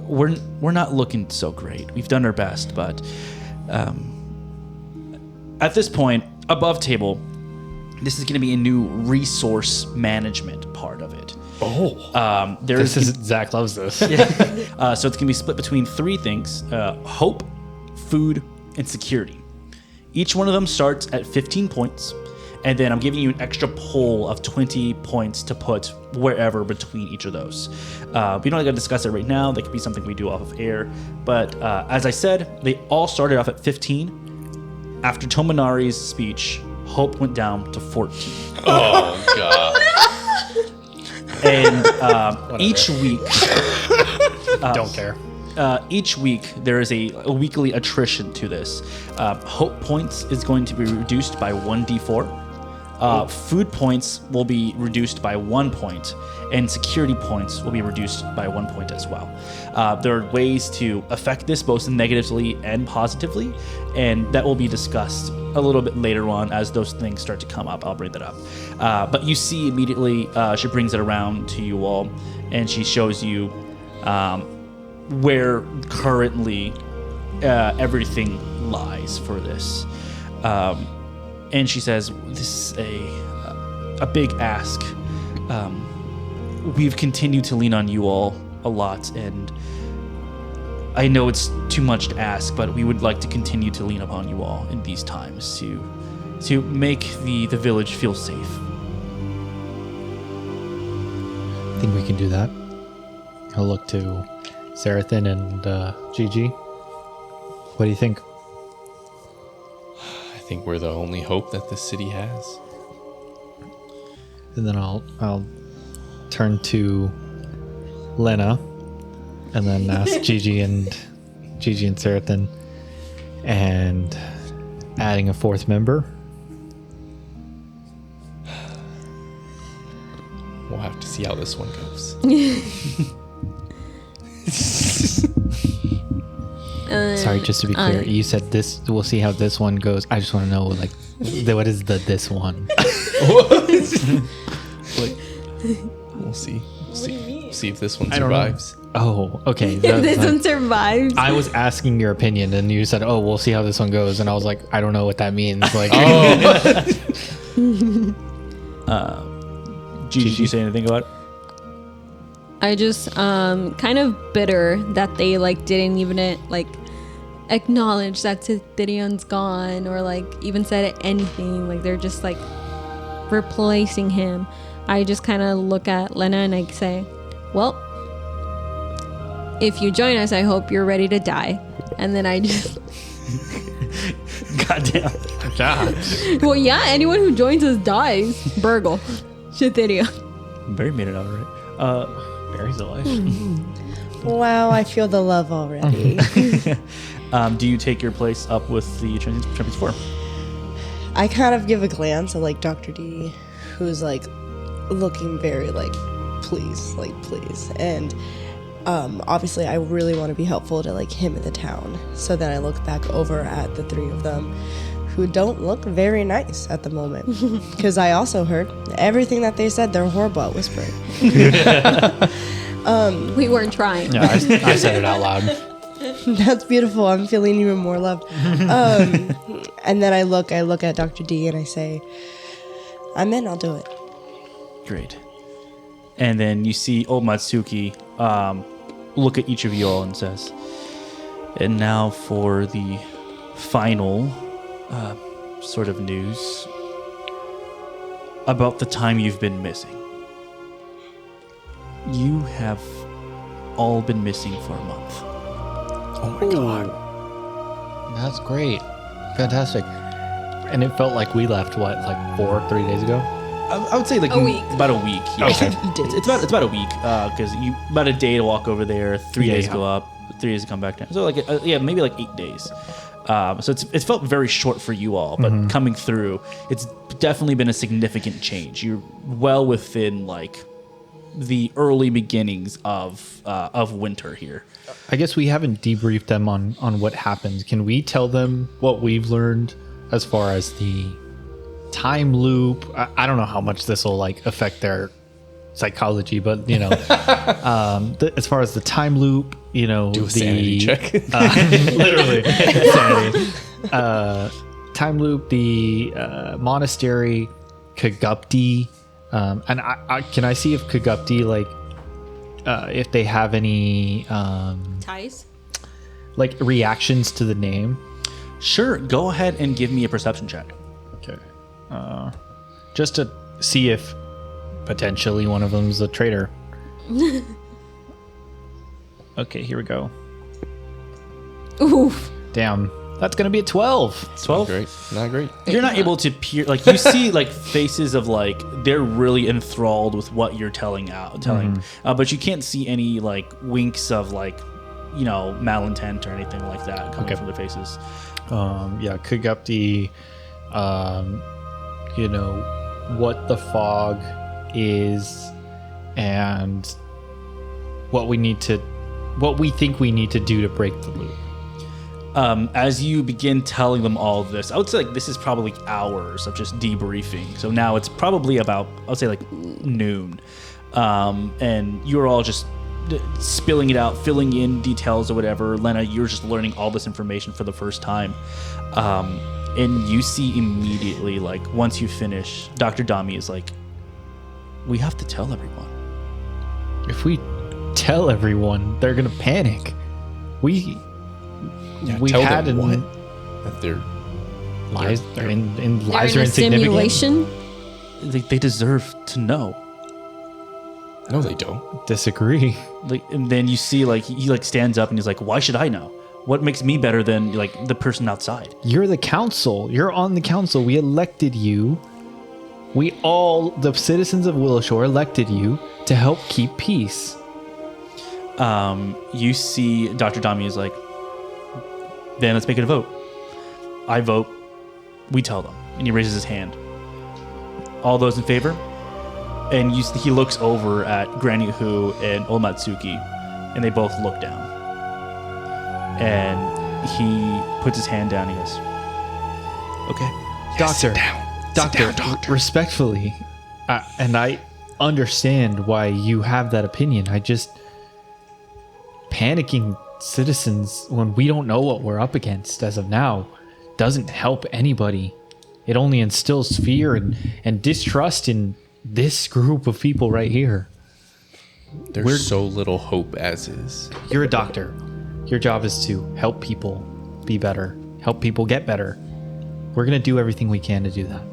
we're not looking so great. We've done our best, but at this point, above table, this is going to be a new resource management part of it. Zach loves this. So it's going to be split between three things: hope, food, and security. Each one of them starts at 15 points, and then I'm giving you an extra pool of 20 points to put wherever between each of those. We don't got to discuss it right now. That could be something we do off of air. But as I said, they all started off at 15. After Tominari's speech, hope went down to 14. Oh god. And each week, Don't care. each week there is a weekly attrition to this. Hope points is going to be reduced by 1d4. Food points will be reduced by 1 point, and security points will be reduced by 1 point as well. There are ways to affect this both negatively and positively, and that will be discussed a little bit later on as those things start to come up. I'll bring that up. But you see immediately, she brings it around to you all, and she shows you where currently everything lies for this. And she says, this is a big ask. We've continued to lean on you all a lot, and I know it's too much to ask, but we would like to continue to lean upon you all in these times to make the village feel safe. I think we can do that. I'll look to Sarathan and Gigi. What do you think? I think we're the only hope that this city has. And then I'll turn to Lena and then ask Gigi and Sarathan and adding a fourth member. We'll have to see how this one goes. Sorry, just to be clear, you said this. We'll see how this one goes. I just want to know, like, what is this one? We'll see. See if this one I don't know. survives. Oh, okay. This one survives. I was asking your opinion, and you said, "Oh, we'll see how this one goes," and I was like, "I don't know what that means." Like, Gigi, did you say anything about it? I just kind of bitter that they like didn't even like acknowledge that Tithion's gone or like even said anything. Like they're just like replacing him. I just kind of look at Lena and I say, well, if you join us, I hope you're ready to die. And then I just Goddamn. God. well, yeah, anyone who joins us dies. Burgle. Shithidia. Barry made it out right. Barry's alive. Wow, I feel the love already. Do you take your place up with the Champions 4? I kind of give a glance at like Dr. D, who's like looking very like, please, and obviously I really want to be helpful to like him in the town. So then I look back over at the three of them, who don't look very nice at the moment, because I also heard everything that they said. They're horrible at whispering. We weren't trying. Yeah, I said it out loud. That's beautiful. I'm feeling even more love. And then I look at Dr. D and I say, I'm in, I'll do it. Great. And then you see old Matsuki look at each of you all and says, and now for the final sort of news about the time you've been missing. You have all been missing for a month. Oh my god. That's great. Fantastic. And it felt like we left, what, like 3 days ago? I would say like A week. about a week. Yeah. Okay. It's about a week because you about a day to walk over there, 3 days Yeah. to go up, 3 days to come back down. So like maybe like 8 days. So it's felt very short for you all, but coming through, it's definitely been a significant change. You're well within like the early beginnings of winter here. I guess we haven't debriefed them on what happened. Can we tell them what we've learned as far as the time loop? I don't know how much this will like affect their psychology, but you know, as far as the time loop, you know, Do a sanity check. literally sanity. Time loop, the monastery, Kagupti, and I can I see if Kagupti like if they have any Ties? like reactions to the name. Sure, go ahead and give me a perception check. Okay. Just to see if potentially one of them's a traitor. Okay, here we go. Oof. Damn. That's going to be a 12. 12? Great. Not great. You're not able to peer, like you see like faces of like they're really enthralled with what you're telling, but you can't see any like winks of like, you know, malintent or anything like that coming from their faces. Yeah, Kagupti, you know, what the fog is and what we think we need to do to break the loop. As you begin telling them all of this, I would say like this is probably hours of just debriefing. So now it's probably about, I would say like noon. And you're all just spilling it out, filling in details or whatever. Lena, you're just learning all this information for the first time. And you see immediately, like once you finish, Dr. Dami is like, we have to tell everyone. If we tell everyone, they're going to panic. We Tell had them an what? That they're lies they're- and They're lies in are a insignificant. simulation? They deserve to know. No, they don't. Disagree. Like, and then you see like he like stands up and he's like, why should I know? What makes me better than like the person outside? You're the council. You're on the council. We elected you. We all, the citizens of Willowshore, elected you to help keep peace. You see Dr. Dami is like, then let's make it a vote. I vote. We tell them. And he raises his hand. All those in favor? And he looks over at Granny Hu and Omatsuki, and they both look down. And he puts his hand down. He goes, "Okay." Doctor, Sit down. respectfully, and I understand why you have that opinion. I just panicking citizens when we don't know what we're up against as of now doesn't help anybody. It only instills fear and distrust in this group of people right here. There's so little hope as is. You're a doctor. Your job is to help people be better, help people get better. We're going to do everything we can to do that.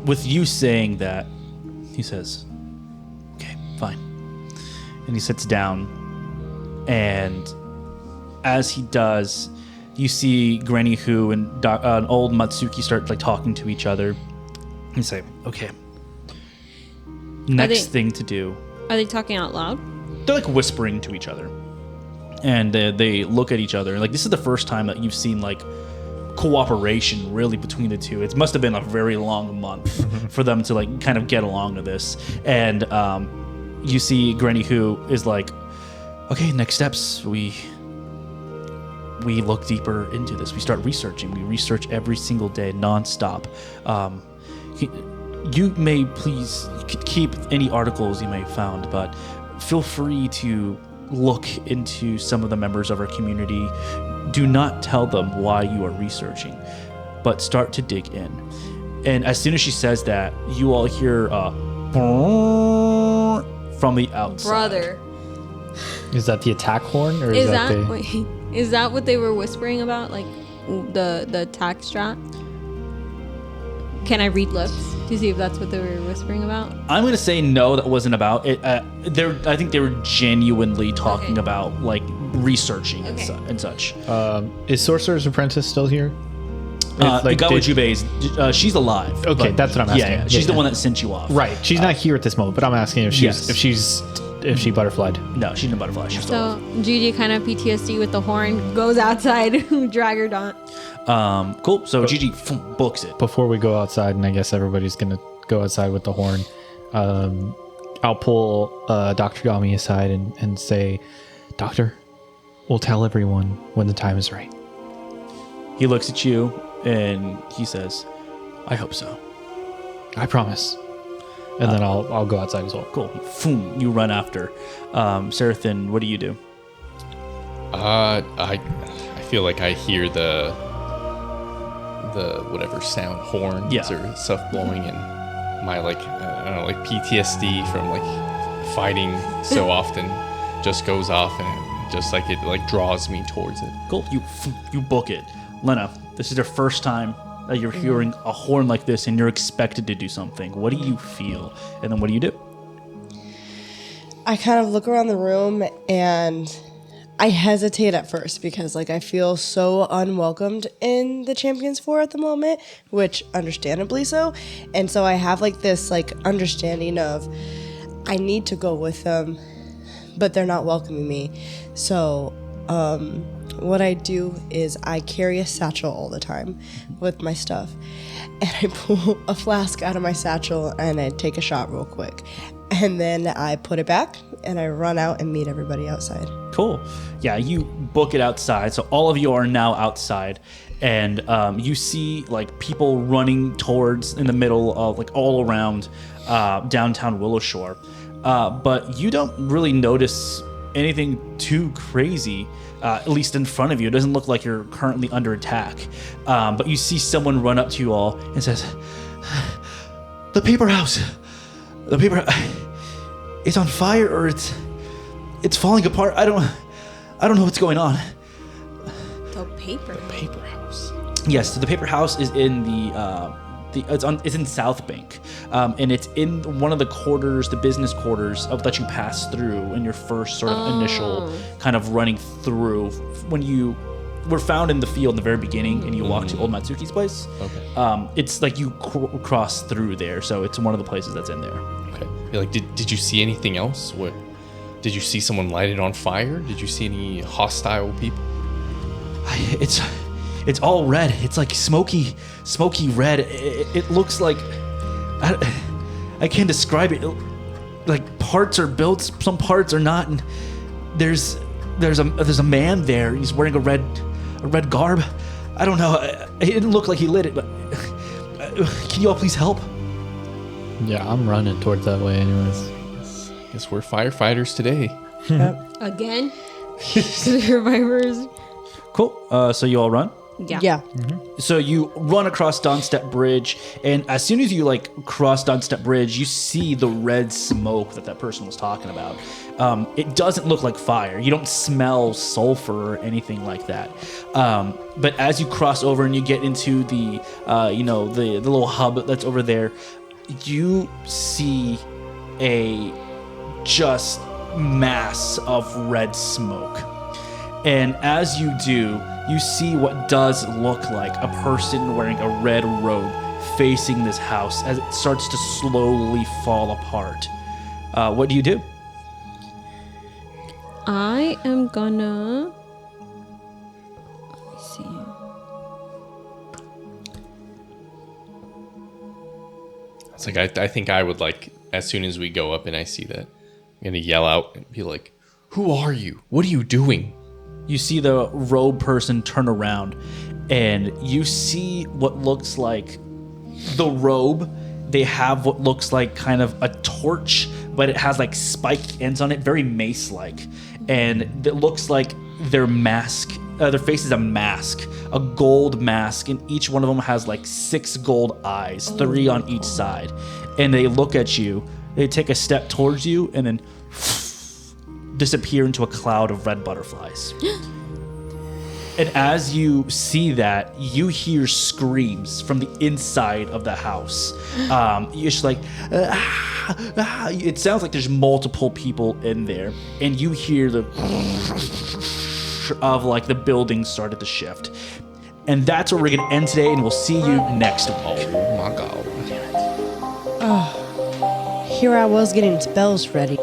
With you saying that, he says, "Okay, fine." And he sits down, and as he does, you see Granny Hu and an old Matsuki start like talking to each other and say, "Okay, next thing to do." Are they talking out loud? They're like whispering to each other, and they look at each other. Like, this is the first time that you've seen like cooperation really between the two. It must have been a very long month for them to like kind of get along to this. And you see Granny Hu is like, "Okay, next steps. We look deeper into this. We start researching. We research every single day, nonstop. You may please keep any articles you may have found, but feel free to look into some of the members of our community. Do not tell them why you are researching, but start to dig in." And as soon as she says that, you all hear from the outside. Brother. Is that the attack horn, or Is that that the... wait, is that what they were whispering about? Like the attack strat? Can I read lips to see if that's what they were whispering about? I'm gonna say no, that wasn't about it. I think they were genuinely talking about like researching and such. Is Sorcerer's Apprentice still here? Gawajube, she's alive. Okay, but that's what I'm asking. Yeah, she's the one that sent you off. Right, she's not here at this moment, but I'm asking if Yes. if she butterflied. No, she's a butterfly. She's still So Gigi kind of PTSD with the horn, goes outside, drag her down. alive. Cool. So Gigi books it. Before we go outside, and I guess everybody's gonna go outside with the horn, I'll pull Dr. Gami aside and say, "Doctor, we'll tell everyone when the time is right." He looks at you and he says, "I hope so." I promise. And then I'll go outside as well. Cool. Boom, you run after. Serathin, what do you do? I feel like I hear the whatever sound horns or stuff blowing, and my like I don't know, like PTSD from like fighting so often just goes off, and just like it like draws me towards it. Cool. You book it. Lena, this is your first time that you're hearing a horn like this, and you're expected to do something. What do you feel? And then what do you do? I kind of look around the room and I hesitate at first because like I feel so unwelcomed in the Champions 4 at the moment, which understandably so. And so I have like this like understanding of I need to go with them, but they're not welcoming me. So what I do is I carry a satchel all the time with my stuff, and I pull a flask out of my satchel and I take a shot real quick, and then I put it back and I run out and meet everybody outside. Cool. Yeah, you book it outside. So all of you are now outside, and you see like people running towards in the middle of like all around downtown Willowshore, but you don't really notice anything too crazy. At least in front of you. It doesn't look like you're currently under attack. But you see someone run up to you all and says, "The paper house. The paper it's on fire, or it's falling apart. I don't know what's going on." The paper. Paper house. Yes, so the paper house is in it's in South Bank, and it's in one of the quarters, the business quarters that you pass through in your first sort of initial kind of running through when you were found in the field in the very beginning, and you walk to old Matsuki's place. Okay. It's like you cross through there, so it's one of the places that's in there. Okay. Like, did you see anything else? What? Did you see someone light it on fire? Did you see any hostile people? It's all red. It's like smoky red. It looks like I can't describe it. Like parts are built, some parts are not. And there's a man there. He's wearing a red a red garb. I don't know. It didn't look like he lit it, but can you all please help? Yeah, I'm running towards that way anyways. Guess we're firefighters today. Again? Survivors. Cool. So you all run? Yeah. So you run across Dawnstep Bridge, and as soon as you cross Dawnstep Bridge, you see the red smoke that person was talking about. It doesn't look like fire. You don't smell sulfur or anything like that. But as you cross over and you get into the the little hub that's over there, you see a just mass of red smoke. And as you do, you see what does look like a person wearing a red robe facing this house as it starts to slowly fall apart. What do you do? I am gonna... Let me see. It's like I think I would as soon as we go up and I see that, I'm gonna yell out and be like, "Who are you? What are you doing?" You see the robe person turn around, and you see what looks like the robe. They have what looks like kind of a torch, but it has spiked ends on it, very mace-like. And it looks like their mask, their face is a mask, a gold mask, and each one of them has 6 gold eyes, 3 on each side. And they look at you, they take a step towards you, and then disappear into a cloud of red butterflies. And as you see that, you hear screams from the inside of the house. You're just it sounds like there's multiple people in there, and you hear the of the building started to shift. And that's where we're gonna end today, and we'll see you next week. Oh my god. Here I was getting spells ready.